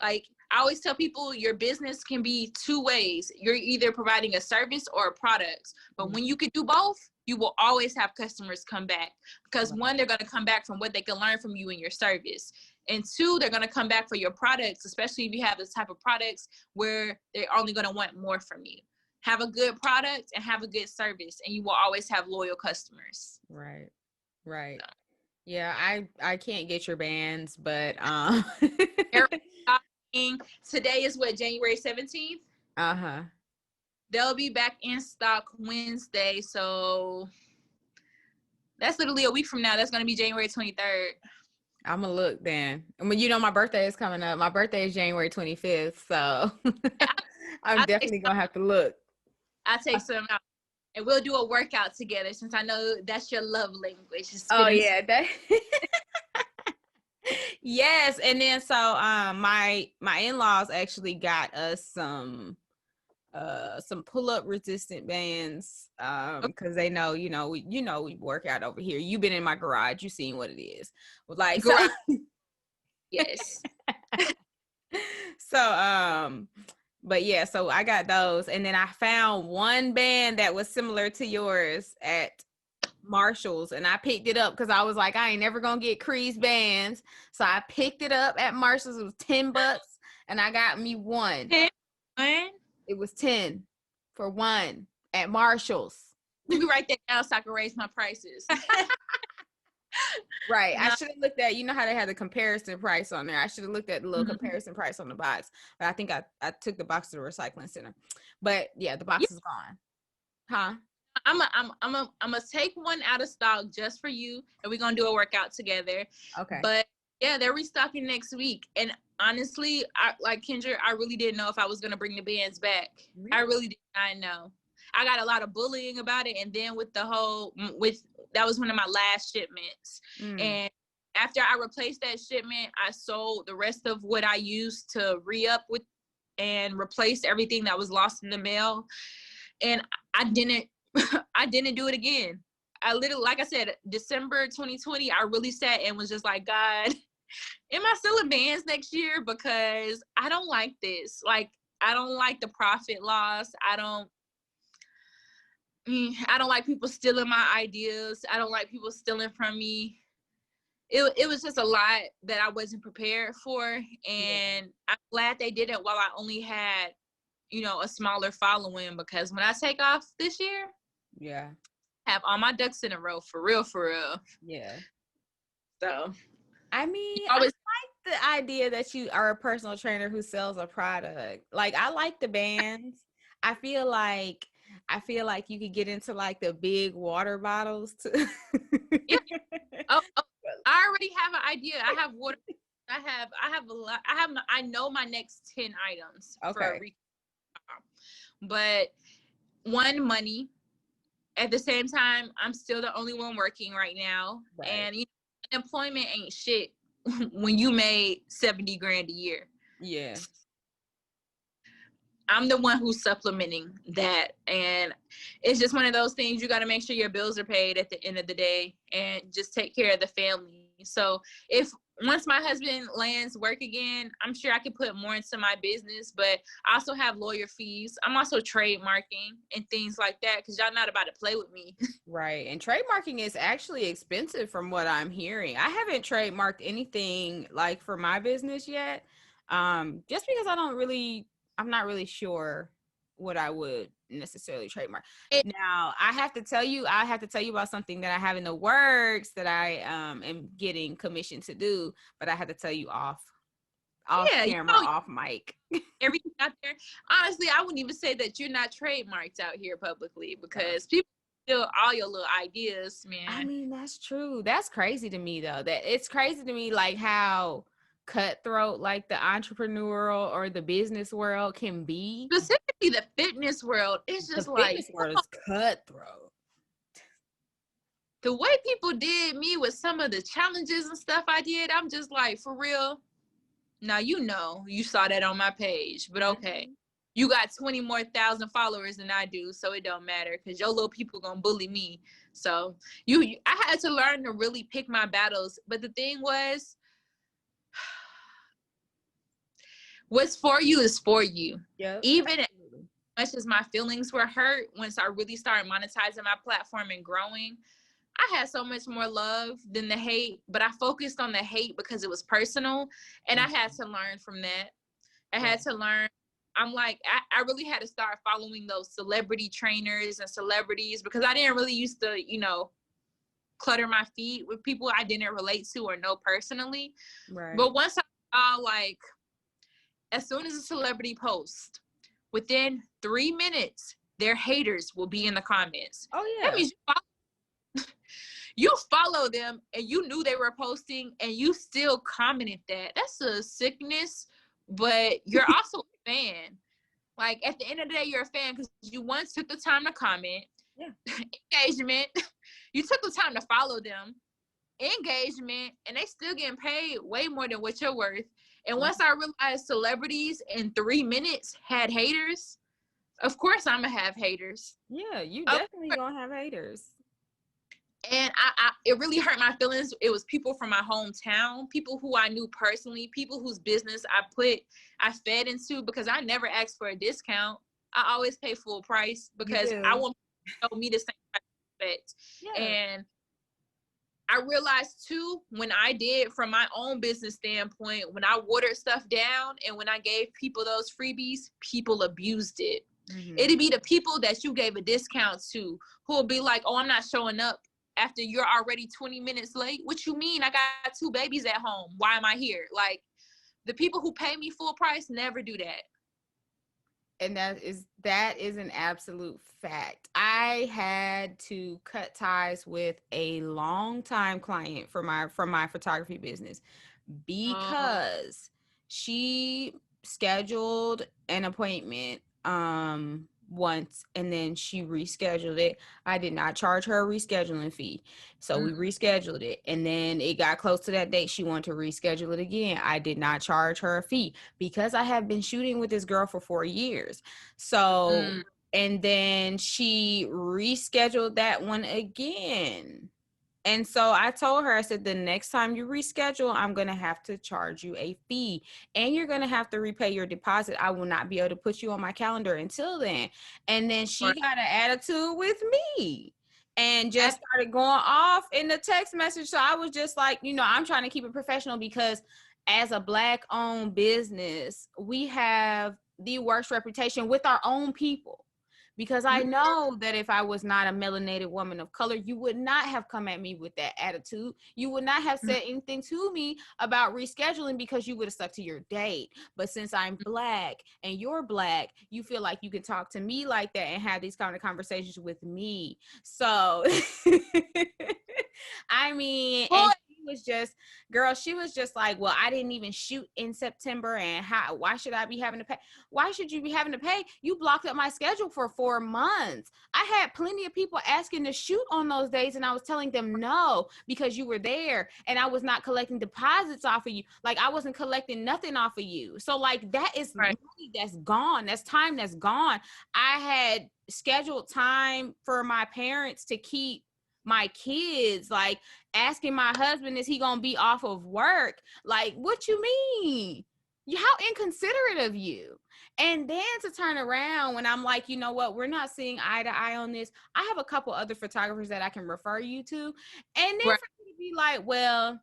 Like, I always tell people, your business can be 2 ways. You're either providing a service or a product. But when you can do both, you will always have customers come back. Because 1, they're going to come back from what they can learn from you and your service. And 2, they're going to come back for your products, especially if you have this type of products where they're only going to want more from you. Have a good product and have a good service, and you will always have loyal customers. Right. So. Yeah, I can't get your bands, but today is what, January 17th? They'll be back in stock Wednesday, so that's literally a week from now. That's going to be January 23rd. I'm gonna look then. I mean, you know, my birthday is coming up. My birthday is January 25th, so I'm I take definitely gonna have to look. I take some out, and we'll do a workout together since I know that's your love language. Is Oh fitness. yeah, that yes. And then so my in-laws actually got us some pull-up resistant bands because they know, we work out over here. You've been in my garage, you've seen what it is. Like so Garage. Yes. so but yeah, so I got those, and then I found one band that was similar to yours at Marshall's, and I picked it up because I was like, I ain't never gonna get Cree's bands, so I picked it up at Marshall's. It was $10, and I got me one. It was 10 for one at Marshall's. Let me write that down so I can raise my prices. Right. No. I should have looked at, you know how they had the comparison price on there. I should have looked at the little comparison price on the box. But I think I took the box to the recycling center. But yeah, the box is gone. Huh? I'm gonna take one out of stock just for you, and we're gonna do a workout together. Okay. But yeah, they're restocking next week. And honestly, like Kendra, I really didn't know if I was gonna bring the bands back. Really? I really did not know. I got a lot of bullying about it, and then with that was one of my last shipments. And after I replaced that shipment, I sold the rest of what I used to re-up with and replace everything that was lost in the mail. And I didn't do it again. I literally, like I said, December 2020, I really sat and was just like, God, am I still in bands next year? Because I don't like this. Like, I don't like the profit loss. I don't like people stealing my ideas. I don't like people stealing from me. It was just a lot that I wasn't prepared for. And I'm glad they did it while I only had, a smaller following, because when I take off this year, have all my ducks in a row, for real. Yeah. So, I mean, I like the idea that you are a personal trainer who sells a product. Like, I like the bands. I feel like you could get into like the big water bottles too. Yeah. Oh, I already have an idea. I have water. I have a lot. I know my next 10 items. Okay. But one, money. At the same time, I'm still the only one working right now. Right. And unemployment ain't shit when you made 70 grand a year. Yeah. I'm the one who's supplementing that. And it's just one of those things, you got to make sure your bills are paid at the end of the day and just take care of the family. So once my husband lands work again, I'm sure I could put more into my business, but I also have lawyer fees. I'm also trademarking and things like that, because y'all not about to play with me. Right. And trademarking is actually expensive from what I'm hearing. I haven't trademarked anything like for my business yet. Just because I'm not really sure what I would necessarily trademark. Now, I have to tell you about something that I have in the works that I am getting commissioned to do, but I have to tell you off camera, off mic. Everything out there. Honestly, I wouldn't even say that you're not trademarked out here publicly, because people steal all your little ideas, man. I mean, that's true. That's crazy to me, though. That it's crazy to me, like how cutthroat like the entrepreneurial or the business world can be. Specifically the fitness world. It's just the like fitness world is cutthroat. The way people did me with some of the challenges and stuff I did, I'm just like, for real. Now, you saw that on my page, but okay. You got 20,000 more followers than I do, so it don't matter, because your little people gonna bully me. So I had to learn to really pick my battles. But the thing was, what's for you is for you. Yep. Even as much as my feelings were hurt, once I really started monetizing my platform and growing, I had so much more love than the hate, but I focused on the hate because it was personal, and I had to learn from that. I had to learn. I'm like, I really had to start following those celebrity trainers and celebrities, because I didn't really used to, clutter my feed with people I didn't relate to or know personally. Right. But once I saw, like, as soon as a celebrity posts, within 3 minutes, their haters will be in the comments. Oh, yeah. That means You follow them and you knew they were posting and you still commented that. That's a sickness, but you're also a fan. Like, at the end of the day, you're a fan because you once took the time to comment. Yeah. Engagement. You took the time to follow them. Engagement. And they still getting paid way more than what you're worth. And once I realized celebrities in 3 minutes had haters, of course I'm going to have haters. Yeah, you definitely going to have haters. And it really hurt my feelings. It was people from my hometown, people who I knew personally, people whose business I fed into, because I never asked for a discount. I always pay full price because I want people to show me the same type of respect. Yeah. And I realized too, when I did from my own business standpoint, when I watered stuff down and when I gave people those freebies, people abused it. Mm-hmm. It'd be the people that you gave a discount to who will be like, oh, I'm not showing up after you're already 20 minutes late. What you mean? I got 2 babies at home. Why am I here? Like, the people who pay me full price never do that. And that is an absolute fact. I had to cut ties with a longtime client from my photography business because she scheduled an appointment once and then she rescheduled it. I did not charge her a rescheduling fee. So we rescheduled it, and then it got close to that date. She wanted to reschedule it again. I did not charge her a fee because I have been shooting with this girl for 4 years. So and then she rescheduled that one again. And so I told her, I said, the next time you reschedule, I'm going to have to charge you a fee and you're going to have to repay your deposit. I will not be able to put you on my calendar until then. And then she got an attitude with me and just started going off in the text message. So I was just like, I'm trying to keep it professional because as a Black owned business, we have the worst reputation with our own people. Because I know that if I was not a melanated woman of color, you would not have come at me with that attitude. You would not have said anything to me about rescheduling because you would have stuck to your date. But since I'm Black and you're Black, you feel like you can talk to me like that and have these kind of conversations with me. So, I mean, and she was just like, well, I didn't even shoot in September, and why should I be having to pay? Why should you be having to pay? You blocked up my schedule for 4 months. I had plenty of people asking to shoot on those days, and I was telling them no because you were there, and I was not collecting deposits off of you. Like, I wasn't collecting nothing off of you. So, like, that is money that's gone. That's time that's gone. I had scheduled time for my parents to keep my kids, like asking my husband, is he gonna be off of work? Like, what you mean? How inconsiderate of you. And then to turn around when I'm like, you know what, we're not seeing eye to eye on this. I have a couple other photographers that I can refer you to. And then for you to be like, well,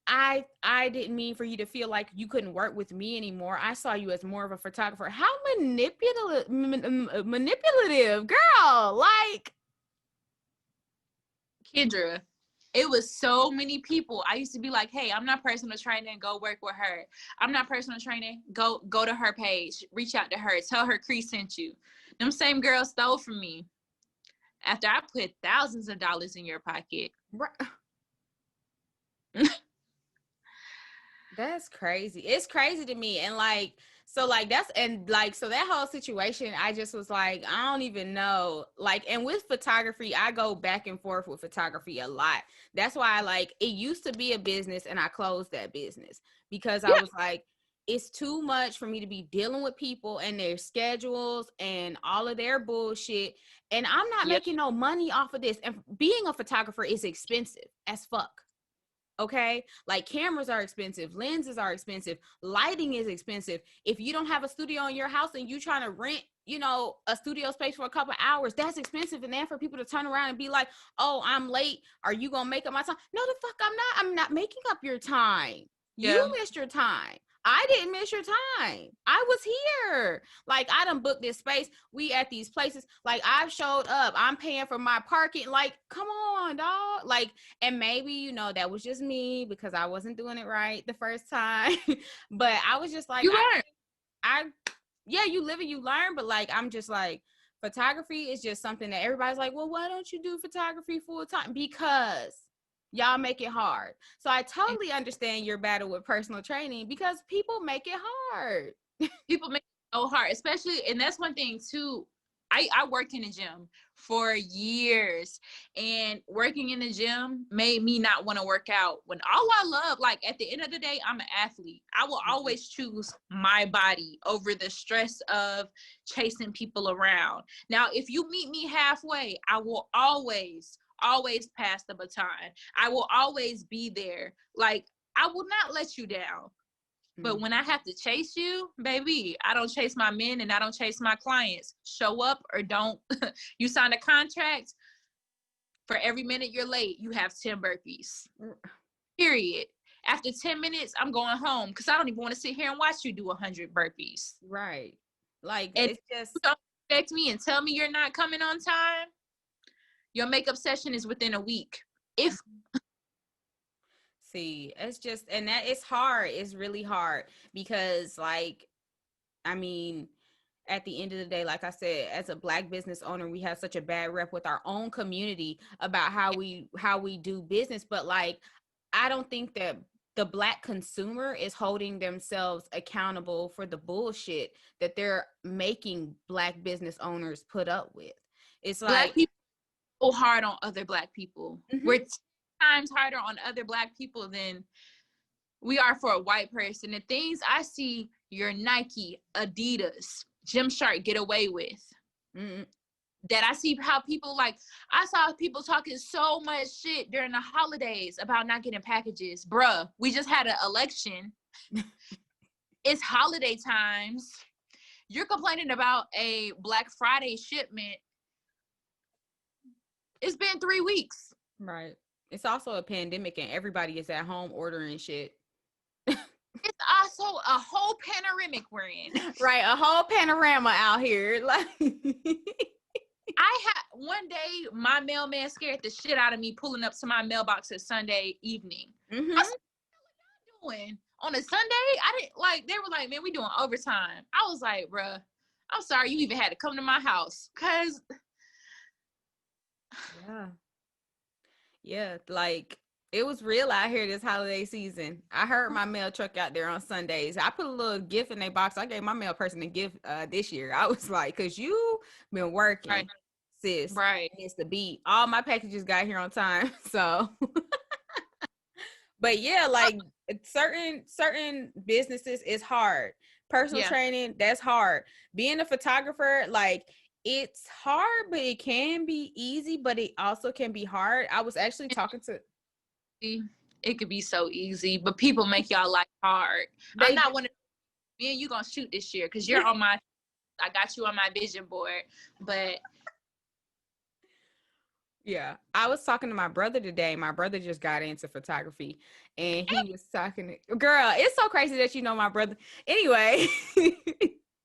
I didn't mean for you to feel like you couldn't work with me anymore. I saw you as more of a photographer. How manipulative, girl. Like, Kendra, it was so many people. I used to be like, hey, I'm not personal training, go work with her. I'm not personal training, go to her page, reach out to her, tell her Cree sent you. Them same girls stole from me after I put thousands of dollars in your pocket. That's crazy. It's crazy to me. And like, so like that's, and like, so that whole situation, I just was like, I don't even know. Like, and with photography, I go back and forth with photography a lot. That's why it used to be a business and I closed that business because I was like, it's too much for me to be dealing with people and their schedules and all of their bullshit. And I'm not making no money off of this. And being a photographer is expensive as fuck. Okay, like cameras are expensive, lenses are expensive, lighting is expensive. If you don't have a studio in your house and you trying to rent, a studio space for a couple of hours, that's expensive. And then for people to turn around and be like, oh, I'm late, are you gonna make up my time? No, the fuck I'm not making up your time. You missed your time. I didn't miss your time. I was here. Like, I done booked this space. We at these places. Like, I've showed up. I'm paying for my parking. Like, come on, dog. Like, and maybe, that was just me because I wasn't doing it right the first time. But I was just like, you learn. you live and you learn. But like, I'm just like, photography is just something that everybody's like, well, why don't you do photography full time? Because y'all make it hard. So I totally understand your battle with personal training because people make it hard. People make it so hard, especially, and that's one thing too. I worked in a gym for years, and working in the gym made me not want to work out when all I love, like at the end of the day, I'm an athlete. I will always choose my body over the stress of chasing people around. Now, if you meet me halfway, I will always pass the baton. I will always be there. Like, I will not let you down. But when I have to chase you, baby, I don't chase my men and I don't chase my clients. Show up or don't. You sign a contract. For every minute you're late, you have 10 burpees. Period. After 10 minutes, I'm going home because I don't even want to sit here and watch you do 100 burpees. Right. Like, and it's just. You don't expect me and tell me you're not coming on time. Your makeup session is within a week. If See, it's just, and that it's hard. It's really hard because, like, I mean, at the end of the day, like I said, as a Black business owner, we have such a bad rep with our own community about how we do business. But like, I don't think that the Black consumer is holding themselves accountable for the bullshit that they're making Black business owners put up with. It's like Black people so hard on other Black people. Mm-hmm. We're 10 times harder on other Black people than we are for a white person. The things I see your Nike, Adidas, Gymshark get away with. Mm-hmm. That I see how people, like, I saw people talking so much shit during the holidays about not getting packages. Bruh, we just had an election. It's holiday times. You're complaining about a Black Friday shipment. It's been 3 weeks. Right. It's also a pandemic and everybody is at home ordering shit. It's also a whole panoramic we're in. Right, a whole panorama out here. Like, I had one day, my mailman scared the shit out of me pulling up to my mailbox at Sunday evening. Mm-hmm. I said, what are you doing on a Sunday? I didn't like. They were like, man, we doing overtime. I was like, bruh, I'm sorry you even had to come to my house, cause yeah, like, it was real out here this holiday season. I heard my mail truck out there on Sundays. I put a little gift in their box. I gave my mail person a gift this year. I was like, because you been working, right. sis. Right. It's the beat. All my packages got here on time. So, but yeah, like, certain businesses is hard. Personal training, that's hard. Being a photographer, like, it's hard, but it can be easy, but it also can be hard. I was actually talking to. It could be so easy, but people make y'all life hard. I'm not one of me and you gonna shoot this year because you're on my. I got you on my vision board, but yeah, I was talking to my brother today. My brother just got into photography, and he was talking to girl. It's so crazy that you know my brother. Anyway.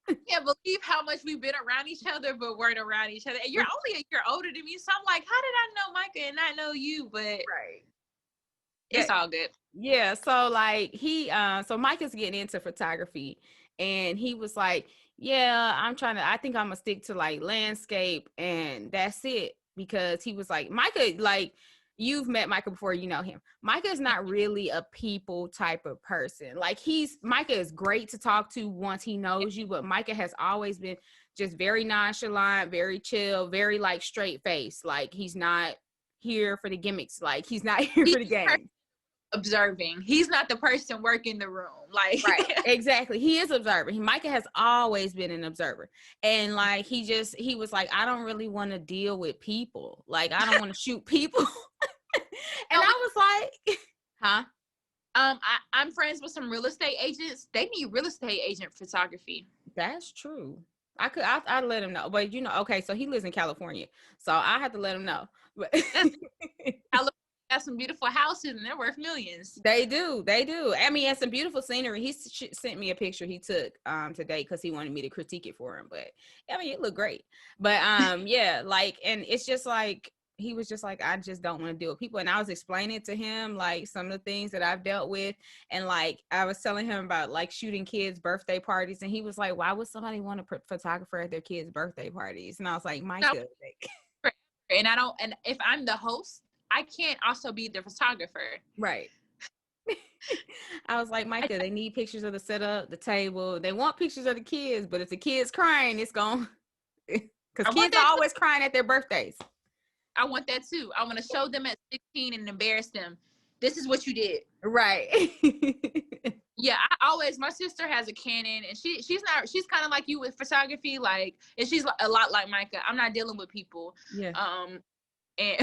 I can't believe how much we've been around each other, but weren't around each other. And you're only a year older than me, so I'm like, how did I know Micah and not know you? But right. It's all good. Yeah. So like so Micah's getting into photography and he was like, yeah, I think I'm gonna stick to like landscape and that's it. Because he was like, Micah, like you've met Micah before, you know him. Micah is not really a people type of person. Like Micah is great to talk to once he knows you, but Micah has always been just very nonchalant, very chill, very like straight face. Like he's not here for the gimmicks. Like he's not here for the game. Observing. He's not the person working the room. Like right, exactly. He is observing. Micah has always been an observer. And like he was like, I don't really want to deal with people. Like I don't want to shoot people. And I was like, huh? I'm friends with some real estate agents. They need real estate agent photography. That's true. I'd let him know. But you know, okay, so he lives in California. So I have to let him know. But California got some beautiful houses and they're worth millions. They do. I mean, it's some beautiful scenery. He sent me a picture he took today because he wanted me to critique it for him. But I mean, it looked great. But yeah, like, and it's just like he was just like, I just don't want to deal with people. And I was explaining to him like some of the things that I've dealt with. And like, I was telling him about like shooting kids' birthday parties. And he was like, why would somebody want a photographer at their kids' birthday parties? And I was like, Micah. Like, and and if I'm the host, I can't also be the photographer. Right. I was like, Micah, they need pictures of the setup, the table. They want pictures of the kids, but if the kid's crying, it's gone. Because kids are always crying at their birthdays. I want that too. I want to show them at 16 and embarrass them. This is what you did. Right. Yeah, my sister has a Canon, and she's kind of like you with photography, like, and she's a lot like Micah. I'm not dealing with people. Yeah. And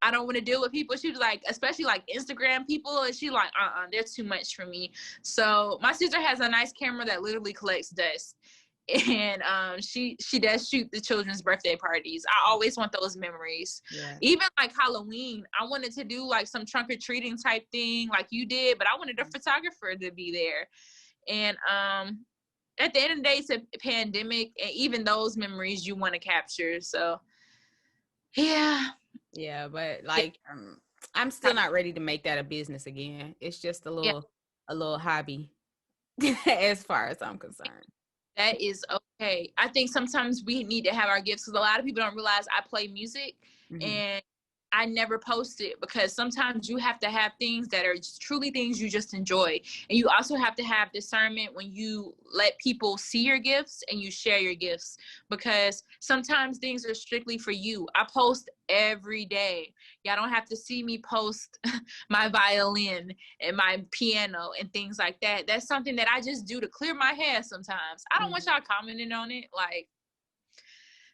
I don't want to deal with people. She was like, especially like Instagram people, and she like, they're too much for me. So my sister has a nice camera that literally collects dust. And she does shoot the children's birthday parties. I always want those memories. Yeah. Even like Halloween, I wanted to do like some trunk or treating type thing like you did, but I wanted a photographer to be there. And at the end of the day, it's a pandemic, and even those memories you want to capture. So yeah, but like I'm still not ready to make that a business again. It's just a little hobby as far as I'm concerned. That is okay. I think sometimes we need to have our gifts, because a lot of people don't realize I play music, and I never post it, because sometimes you have to have things that are truly things you just enjoy. And you also have to have discernment when you let people see your gifts and you share your gifts, because sometimes things are strictly for you. I post every day. Y'all don't have to see me post my violin and my piano and things like that. That's something that I just do to clear my head sometimes. I don't want y'all commenting on it. Like,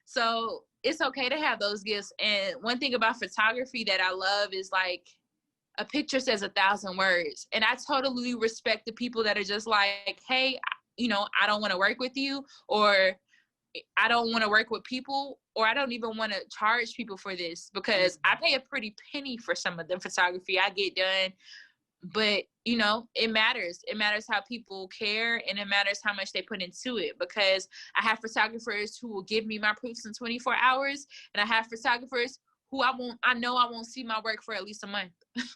so it's okay to have those gifts. And one thing about photography that I love is like, a picture says 1,000 words. And I totally respect the people that are just like, hey, I don't want to work with you, or I don't want to work with people, or I don't even want to charge people for this, because I pay a pretty penny for some of the photography I get done. But, it matters. It matters how people care, and it matters how much they put into it, because I have photographers who will give me my proofs in 24 hours. And I have photographers who I know I won't see my work for at least a month.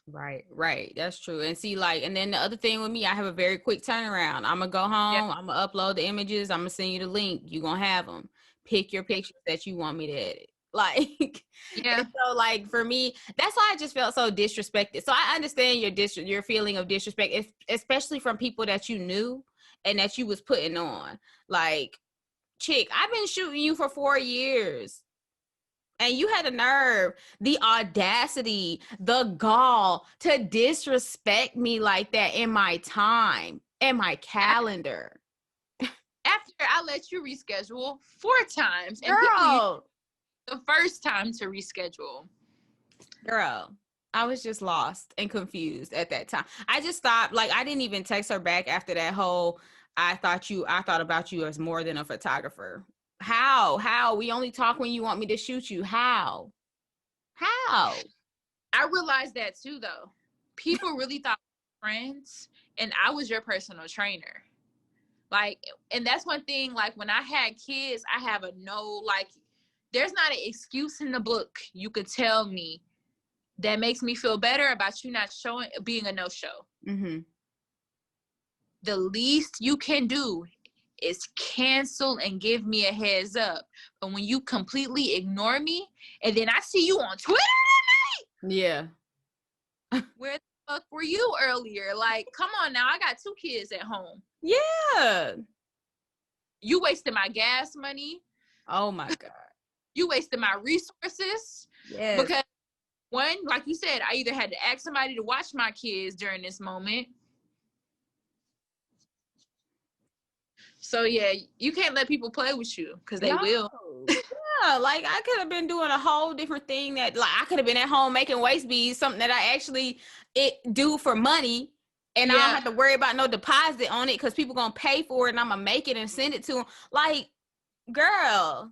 Right. That's true. And see, like, and then the other thing with me, I have a very quick turnaround. I'm going to go home. I'm going to upload the images. I'm going to send you the link. You're going to have them. Pick your pictures that you want me to edit. Like, so like for me, that's why I just felt so disrespected. So I understand your feeling of disrespect, especially from people that you knew and that you was putting on. Like, chick, I've been shooting you for 4 years, and you had the nerve, the audacity, the gall to disrespect me like that in my time, in my calendar. After I let you reschedule 4 times, and girl, the first time to reschedule. Girl, I was just lost and confused at that time. I just stopped. Like, I didn't even text her back after that whole, I thought about you as more than a photographer. How? We only talk when you want me to shoot you. How? I realized that too, though. People really thought we were friends, and I was your personal trainer. Like, and that's one thing, like, when I had kids, I have there's not an excuse in the book you could tell me that makes me feel better about you not being a no-show. The least you can do is cancel and give me a heads up. But when you completely ignore me, and then I see you on Twitter that night, where the fuck were you earlier? Like, come on now, I got 2 kids at home. Yeah. You wasted my gas money. Oh my God. You wasted my resources. Yes. Because one, like you said, I either had to ask somebody to watch my kids during this moment. So yeah, you can't let people play with you, because they will. Yeah, like I could have been doing a whole different thing that, like, I could have been at home making waist beads, something that I actually do for money. And I don't have to worry about no deposit on it, because people going to pay for it, and I'm going to make it and send it to them. Like, girl,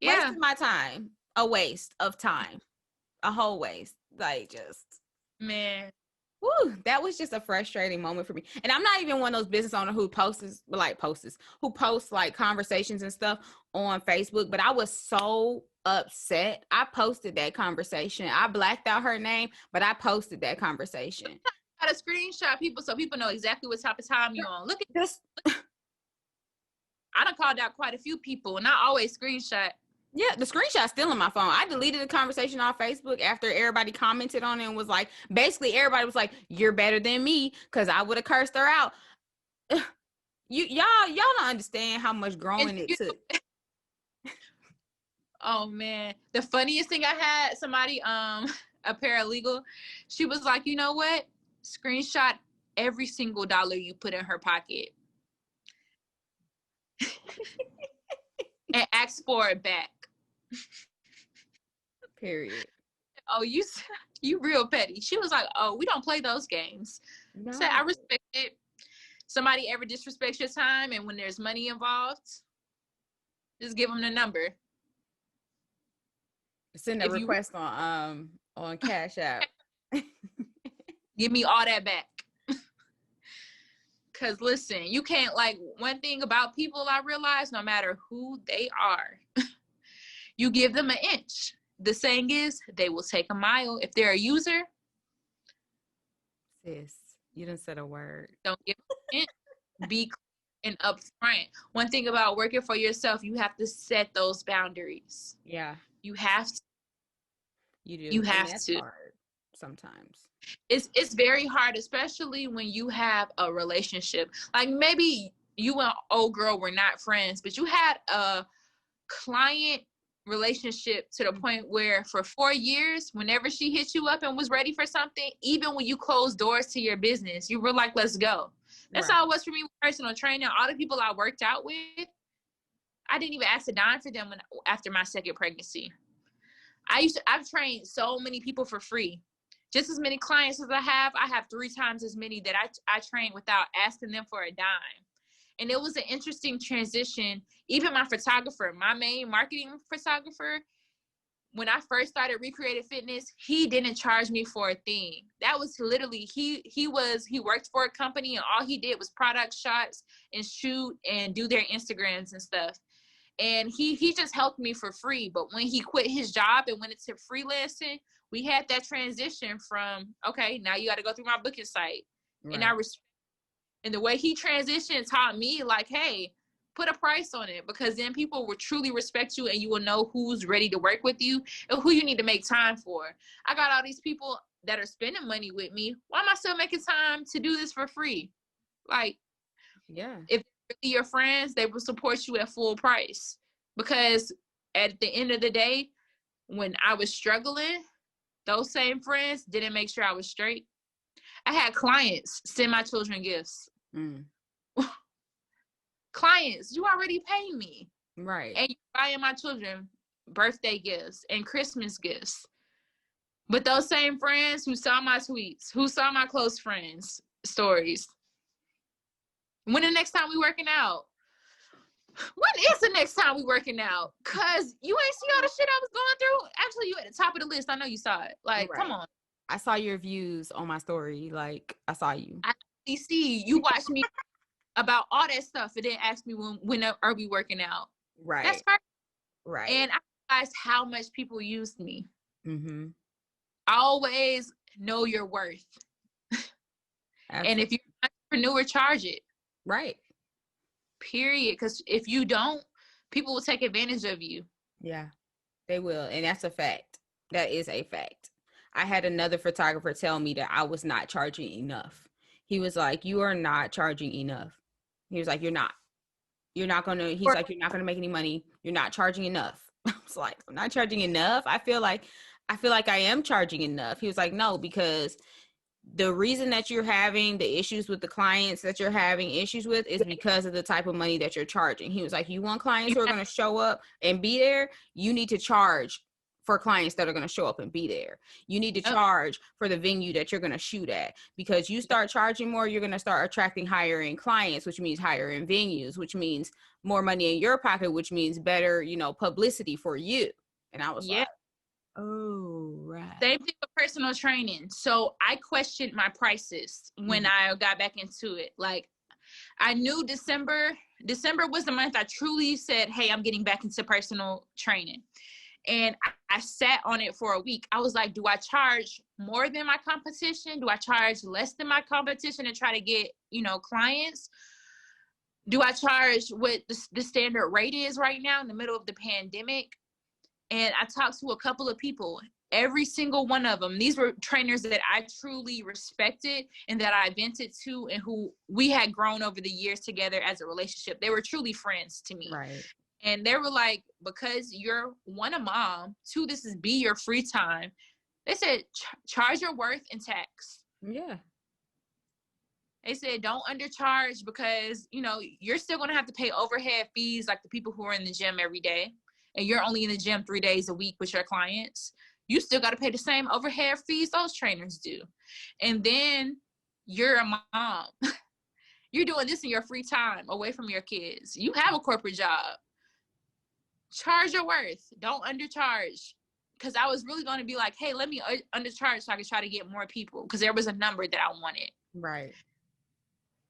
wasting my time. A waste of time. A whole waste. Like, just. Man. Woo, that was just a frustrating moment for me. And I'm not even one of those business owners who posts like conversations and stuff on Facebook. But I was so upset. I posted that conversation. I blacked out her name, but I posted that conversation. I got to screenshot people so people know exactly what type of time you're on. Look at this. I done called out quite a few people, and I always screenshot. Yeah, the screenshot's still on my phone. I deleted the conversation on Facebook after everybody commented on it and was like, basically everybody was like, "You're better than me," because I would have cursed her out. Y'all don't understand how much growing it took. Oh man, the funniest thing I had, somebody, a paralegal, she was like, you know what? Screenshot every single dollar you put in her pocket and ask for it back. Period. Oh, you real petty. She was like, oh, we don't play those games. No. So I respect it. Somebody ever disrespects your time, and when there's money involved, just give them the number. Send a request on Cash App. Give me all that back. Because listen, you can't, like, one thing about people I realize, no matter who they are, you give them an inch. The saying is, they will take a mile. If they're a user, sis, you didn't say a word. Don't give them an inch. Be clear and upfront. One thing about working for yourself, you have to set those boundaries. Yeah. You have to. You do. You have to. Hard sometimes. It's very hard, especially when you have a relationship. Like maybe you and old girl were not friends, but you had a client relationship to the point where for 4 years, whenever she hit you up and was ready for something, even when you closed doors to your business, you were like, let's go. That's right. how it was for me with personal training. All the people I worked out with, I didn't even ask a dime for them after my second pregnancy. I've trained so many people for free. Just as many clients as I have 3 times as many that I train without asking them for a dime. And it was an interesting transition. Even my photographer, my main marketing photographer, when I first started Recreated Fitness, he didn't charge me for a thing. That was literally, he worked for a company, and all he did was product shots and shoot and do their Instagrams and stuff. And he just helped me for free. But when he quit his job and went into freelancing, we had that transition from, okay, now you got to go through my booking site. Right. And the way he transitioned taught me, like, hey, put a price on it, because then people will truly respect you, and you will know who's ready to work with you and who you need to make time for. I got all these people that are spending money with me. Why am I still making time to do this for free? Like, yeah, if really your friends, they will support you at full price. Because at the end of the day, when I was struggling, those same friends didn't make sure I was straight. I had clients send my children gifts. Clients, you already pay me. Right. And you're buying my children birthday gifts and Christmas gifts. But those same friends who saw my tweets, who saw my close friends' stories, when the next time we working out? When is the next time we working out? Because you ain't see all the shit I was going through. Actually, you at the top of the list. I know you saw it. Like, right. Come on. I saw your views on my story. Like, I saw you. I see you watch me about all that stuff and then ask me when are we working out. Right. That's perfect. Right. And I realized how much people used me. Mm-hmm. Always know your worth. And if you're an entrepreneur, charge it. Right. Period. Because if you don't, people will take advantage of you. Yeah, they will. And that's a fact. That is a fact. I had another photographer tell me that I was not charging enough. He was like, you are not charging enough. He was like, you're not going to make any money. You're not charging enough. I was like, I'm not charging enough. I feel like I am charging enough. He was like, no, because the reason that you're having the issues with the clients that you're having issues with is because of the type of money that you're charging. He was like, you want clients who are going to show up and be there? You need to charge for clients that are going to show up and be there. You need to charge for the venue that you're going to shoot at, because you start charging more, you're going to start attracting higher end clients, which means higher end venues, which means more money in your pocket, which means better, publicity for you. And I was like, oh, right. Same thing with personal training. So I questioned my prices when I got back into it. Like, I knew December was the month I truly said, hey, I'm getting back into personal training. And I sat on it for a week. I was like, do I charge more than my competition? Do I charge less than my competition and try to get, clients? Do I charge what the standard rate is right now in the middle of the pandemic? And I talked to a couple of people. Every single one of them, these were trainers that I truly respected and that I vented to and who we had grown over the years together as a relationship. They were truly friends to me. Right. And they were like, because you're, one, a mom, two, this is be your free time. They said, charge your worth in tax. Yeah. They said, don't undercharge because, you're still going to have to pay overhead fees like the people who are in the gym every day. And you're only in the gym 3 days a week with your clients. You still got to pay the same overhead fees those trainers do. And then you're a mom. You're doing this in your free time away from your kids. You have a corporate job. Charge your worth. Don't undercharge. Because I was really going to be like, hey, let me undercharge so I can try to get more people. Because there was a number that I wanted. Right.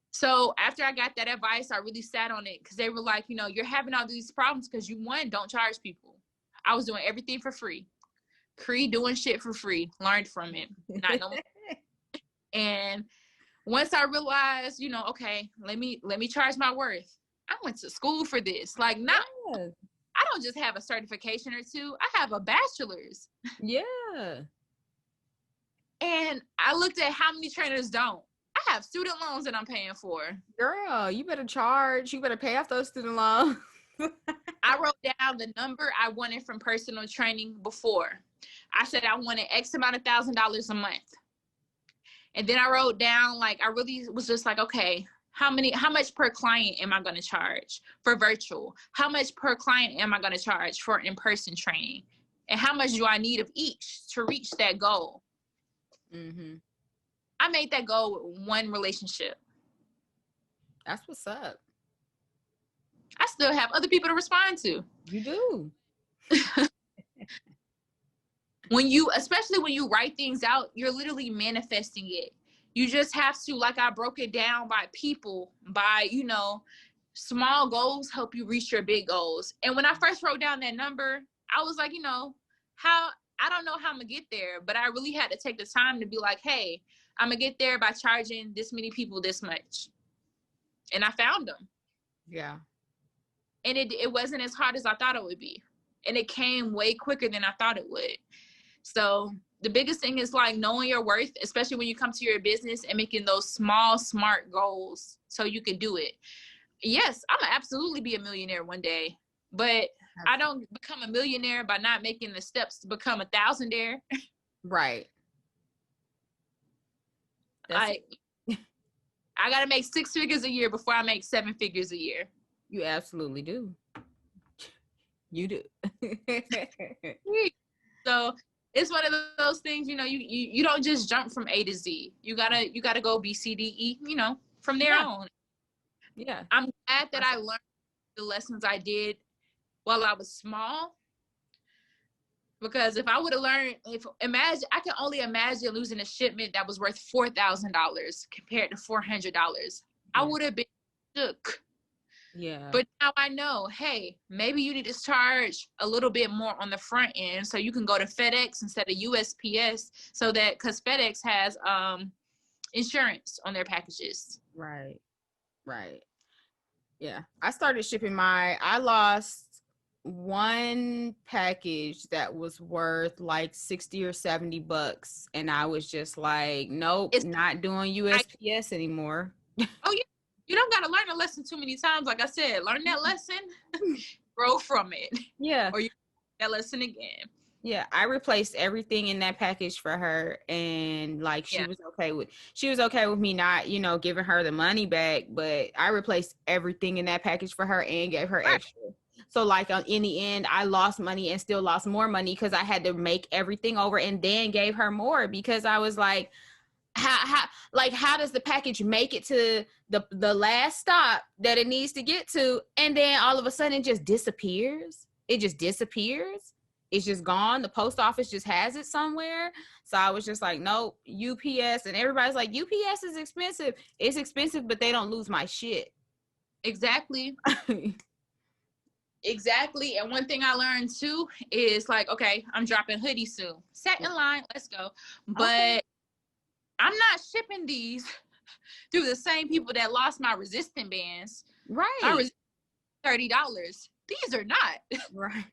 So after I got that advice, I really sat on it. Because they were like, you're having all these problems because you, one, don't charge people. I was doing everything for free. Cree doing shit for free. Learned from it. Not no more. And once I realized, okay, let me charge my worth. I went to school for this. Like, not... Yes. I don't just have a certification or two. I have a bachelor's. Yeah. And I looked at how many trainers don't. I have student loans that I'm paying for. Girl, you better charge. You better pay off those student loans. I wrote down the number I wanted from personal training before. I said I wanted X amount of $1,000 a month. And then I wrote down, I really was just like, okay, how much per client am I going to charge for virtual? How much per client am I going to charge for in-person training? And how much do I need of each to reach that goal? Mm-hmm. I made that goal with one relationship. That's what's up. I still have other people to respond to. You do. Especially when you write things out, you're literally manifesting it. You just have to, I broke it down by people, by, small goals help you reach your big goals. And when I first wrote down that number, I was like, I don't know how I'm going to get there, but I really had to take the time to be like, hey, I'm going to get there by charging this many people this much. And I found them. Yeah. And it wasn't as hard as I thought it would be. And it came way quicker than I thought it would. So the biggest thing is knowing your worth, especially when you come to your business and making those small, smart goals so you can do it. Yes, I'm gonna absolutely be a millionaire one day, but I don't become a millionaire by not making the steps to become a thousandaire. Right. I got to make 6 figures a year before I make 7 figures a year. You absolutely do. You do. So it's one of those things, you don't just jump from A to Z. You gotta go B, C, D, E, from there on. Yeah. I'm glad that I learned the lessons I did while I was small. Because if I would have learned, I can only imagine losing a shipment that was worth $4,000 compared to $400. Yeah. I would have been shook. Yeah. But now I know, hey, maybe you need to charge a little bit more on the front end so you can go to FedEx instead of USPS, so that, because FedEx has insurance on their packages. Right. Yeah. I started shipping I lost one package that was worth $60 or $70, and I was just like, nope, it's not doing USPS anymore. Oh yeah. You don't got to learn a lesson too many times. Like I said, learn that lesson, grow from it. Yeah. Or you that lesson again. Yeah. I replaced everything in that package for her. And she was okay with me not, giving her the money back, but I replaced everything in that package for her and gave her extra. So in the end, I lost money and still lost more money because I had to make everything over and then gave her more, because I was like, how does the package make it to the last stop that it needs to get to, and then all of a sudden it just disappears? It's just gone. The post office just has it somewhere. So I was just like, nope, UPS. And everybody's like, UPS is expensive. It's expensive, but they don't lose my shit. Exactly. Exactly. And one thing I learned too is like, okay, I'm dropping hoodies soon. Set in line, let's go. But Okay. I'm not shipping these through the same people that lost my resistant bands. My Right. resistant $30. These are not. Right.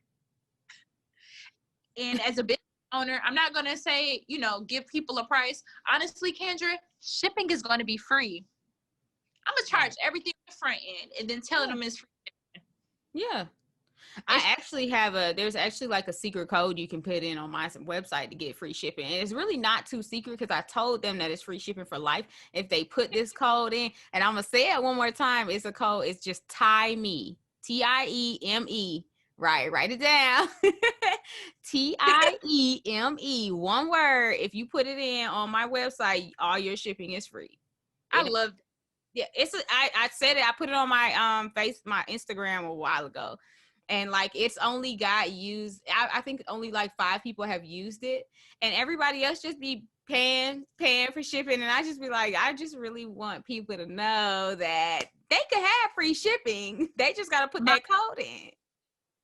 And as a business owner, I'm not gonna say, give people a price. Honestly, Kendra, shipping is gonna be free. I'm gonna charge everything on the front end and then tell them it's free. Yeah. I actually there's actually like a secret code you can put in on my website to get free shipping. And it's really not too secret because I told them that it's free shipping for life if they put this code in. And I'm going to say it one more time. It's a code. It's just TIEME. TIEME. Right. Write it down. TIEME. One word. If you put it in on my website, all your shipping is free. I love it. Yeah, I said it. I put it on my my Instagram a while ago. And like it's only got used. I think only like 5 people have used it, and everybody else just be paying for shipping. And I just be like, I just really want people to know that they could have free shipping. They just got to put that code in.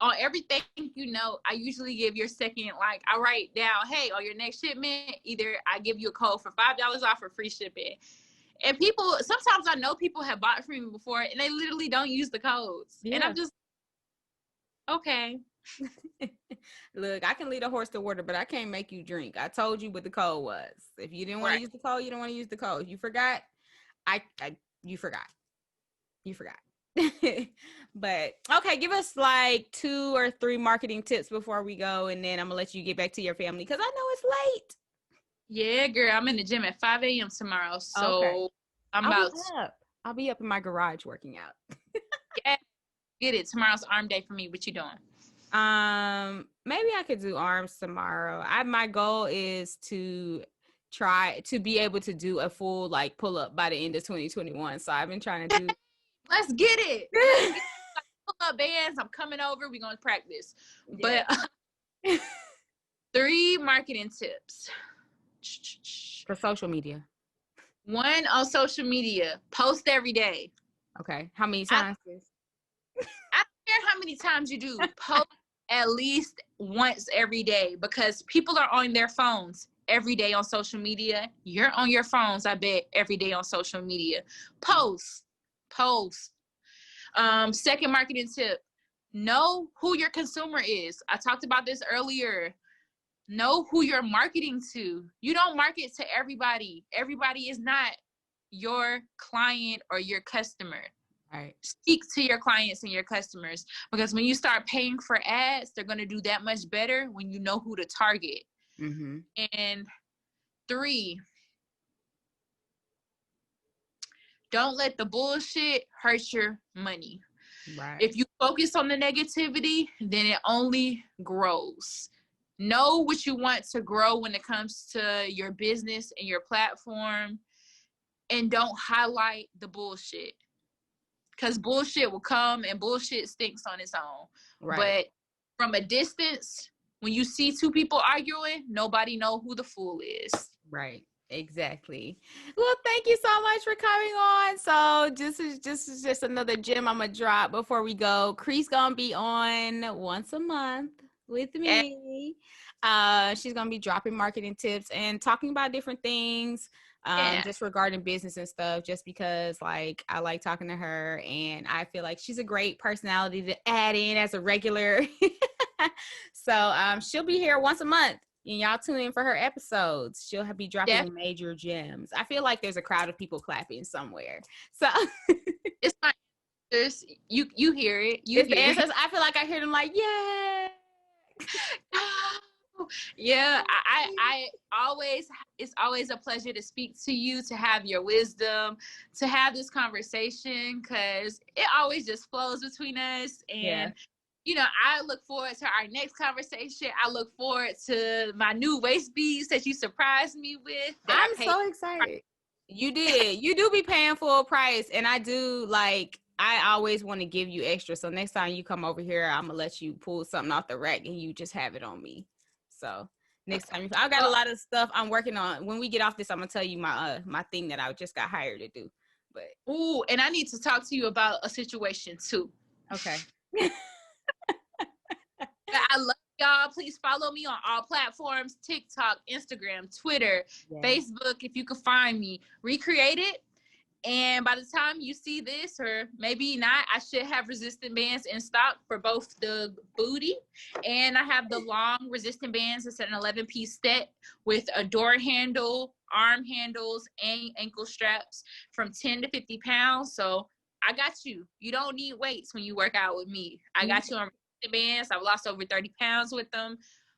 On everything, I usually give your second, like I write down, hey, on your next shipment, either I give you a code for $5 off or free shipping. And people, sometimes I know people have bought from me before and they literally don't use the codes. Yeah. And I'm just, okay. Look, I can lead a horse to water, but I can't make you drink. I told you what the code was. If you didn't want to use the code, you don't want to use the code. You forgot. You forgot. You forgot. But okay, give us like 2 or 3 marketing tips before we go, and then I'm gonna let you get back to your family because I know it's late. Yeah, girl, I'm in the gym at 5 a.m. tomorrow, so I'll be up in my garage working out. Yeah, get it. Tomorrow's arm day for me. What you doing? Maybe I could do arms tomorrow. My goal is to try to be able to do a full like pull up by the end of 2021. So I've been trying to do. Let's get it. Let's get pull up bands. I'm coming over. We're gonna practice. Yeah. But 3 marketing tips for social media. 1, on social media, post every day. Okay. How many times? I don't care how many times you do. Post at least once every day because people are on their phones every day on social media. You're on your phones, I bet, every day on social media. Post. Second marketing tip, know who your consumer is. I talked about this earlier. Know who you're marketing to. You don't market to everybody. Everybody is not your client or your customer. Right. Speak to your clients and your customers because when you start paying for ads, they're going to do that much better when you know who to target. Mm-hmm. And 3, don't let the bullshit hurt your money. Right. If you focus on the negativity, then it only grows. Know what you want to grow when it comes to your business and your platform, and don't highlight the bullshit because bullshit will come and bullshit stinks on its own. Right. But from a distance, when you see 2 people arguing, nobody know who the fool is. Right. Exactly. Well, thank you so much for coming on. So this is just another gem I'm gonna drop before we go. Cree's gonna be on once a month with me. She's gonna be dropping marketing tips and talking about different things, just regarding business and stuff. Just because, like, I like talking to her, and I feel like she's a great personality to add in as a regular. So, she'll be here once a month. And y'all tune in for her episodes. She'll be dropping major gems. I feel like there's a crowd of people clapping somewhere. So it's fine. You hear it. You hear it. I feel like I hear them like, yeah. Yeah, I always, it's always a pleasure to speak to you, to have your wisdom, to have this conversation, because it always just flows between us. And I look forward to our next conversation. I look forward to my new waist beads that you surprised me with. I'm so excited. You did. You do be paying full price. And I do, like, I always want to give you extra. So next time you come over here, I'm going to let you pull something off the rack and you just have it on me. So next time, I've got a lot of stuff I'm working on. When we get off this, I'm going to tell you my thing that I just got hired to do. But and I need to talk to you about a situation too. Okay. I love y'all. Please follow me on all platforms: TikTok, Instagram, Twitter, Facebook. If you can find me, Recreate It. And by the time you see this, or maybe not, I should have resistant bands in stock for both the booty, and I have the long resistant bands. It's an 11-piece set with a door handle, arm handles, and ankle straps from 10 to 50 pounds. So I got you. You don't need weights when you work out with me. I got you on resistant bands. I've lost over 30 pounds with them.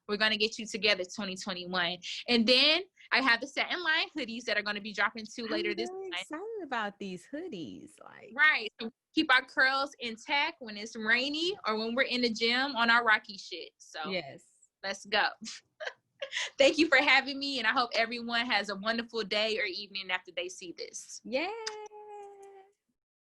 We're going to get you together 2021. And then I have the satin line hoodies that are going to be dropping too later this month. I'm excited about these hoodies. Like, right. So keep our curls intact when it's rainy or when we're in the gym on our Rocky shit. So yes. Let's go. Thank you for having me. And I hope everyone has a wonderful day or evening after they see this. Yay.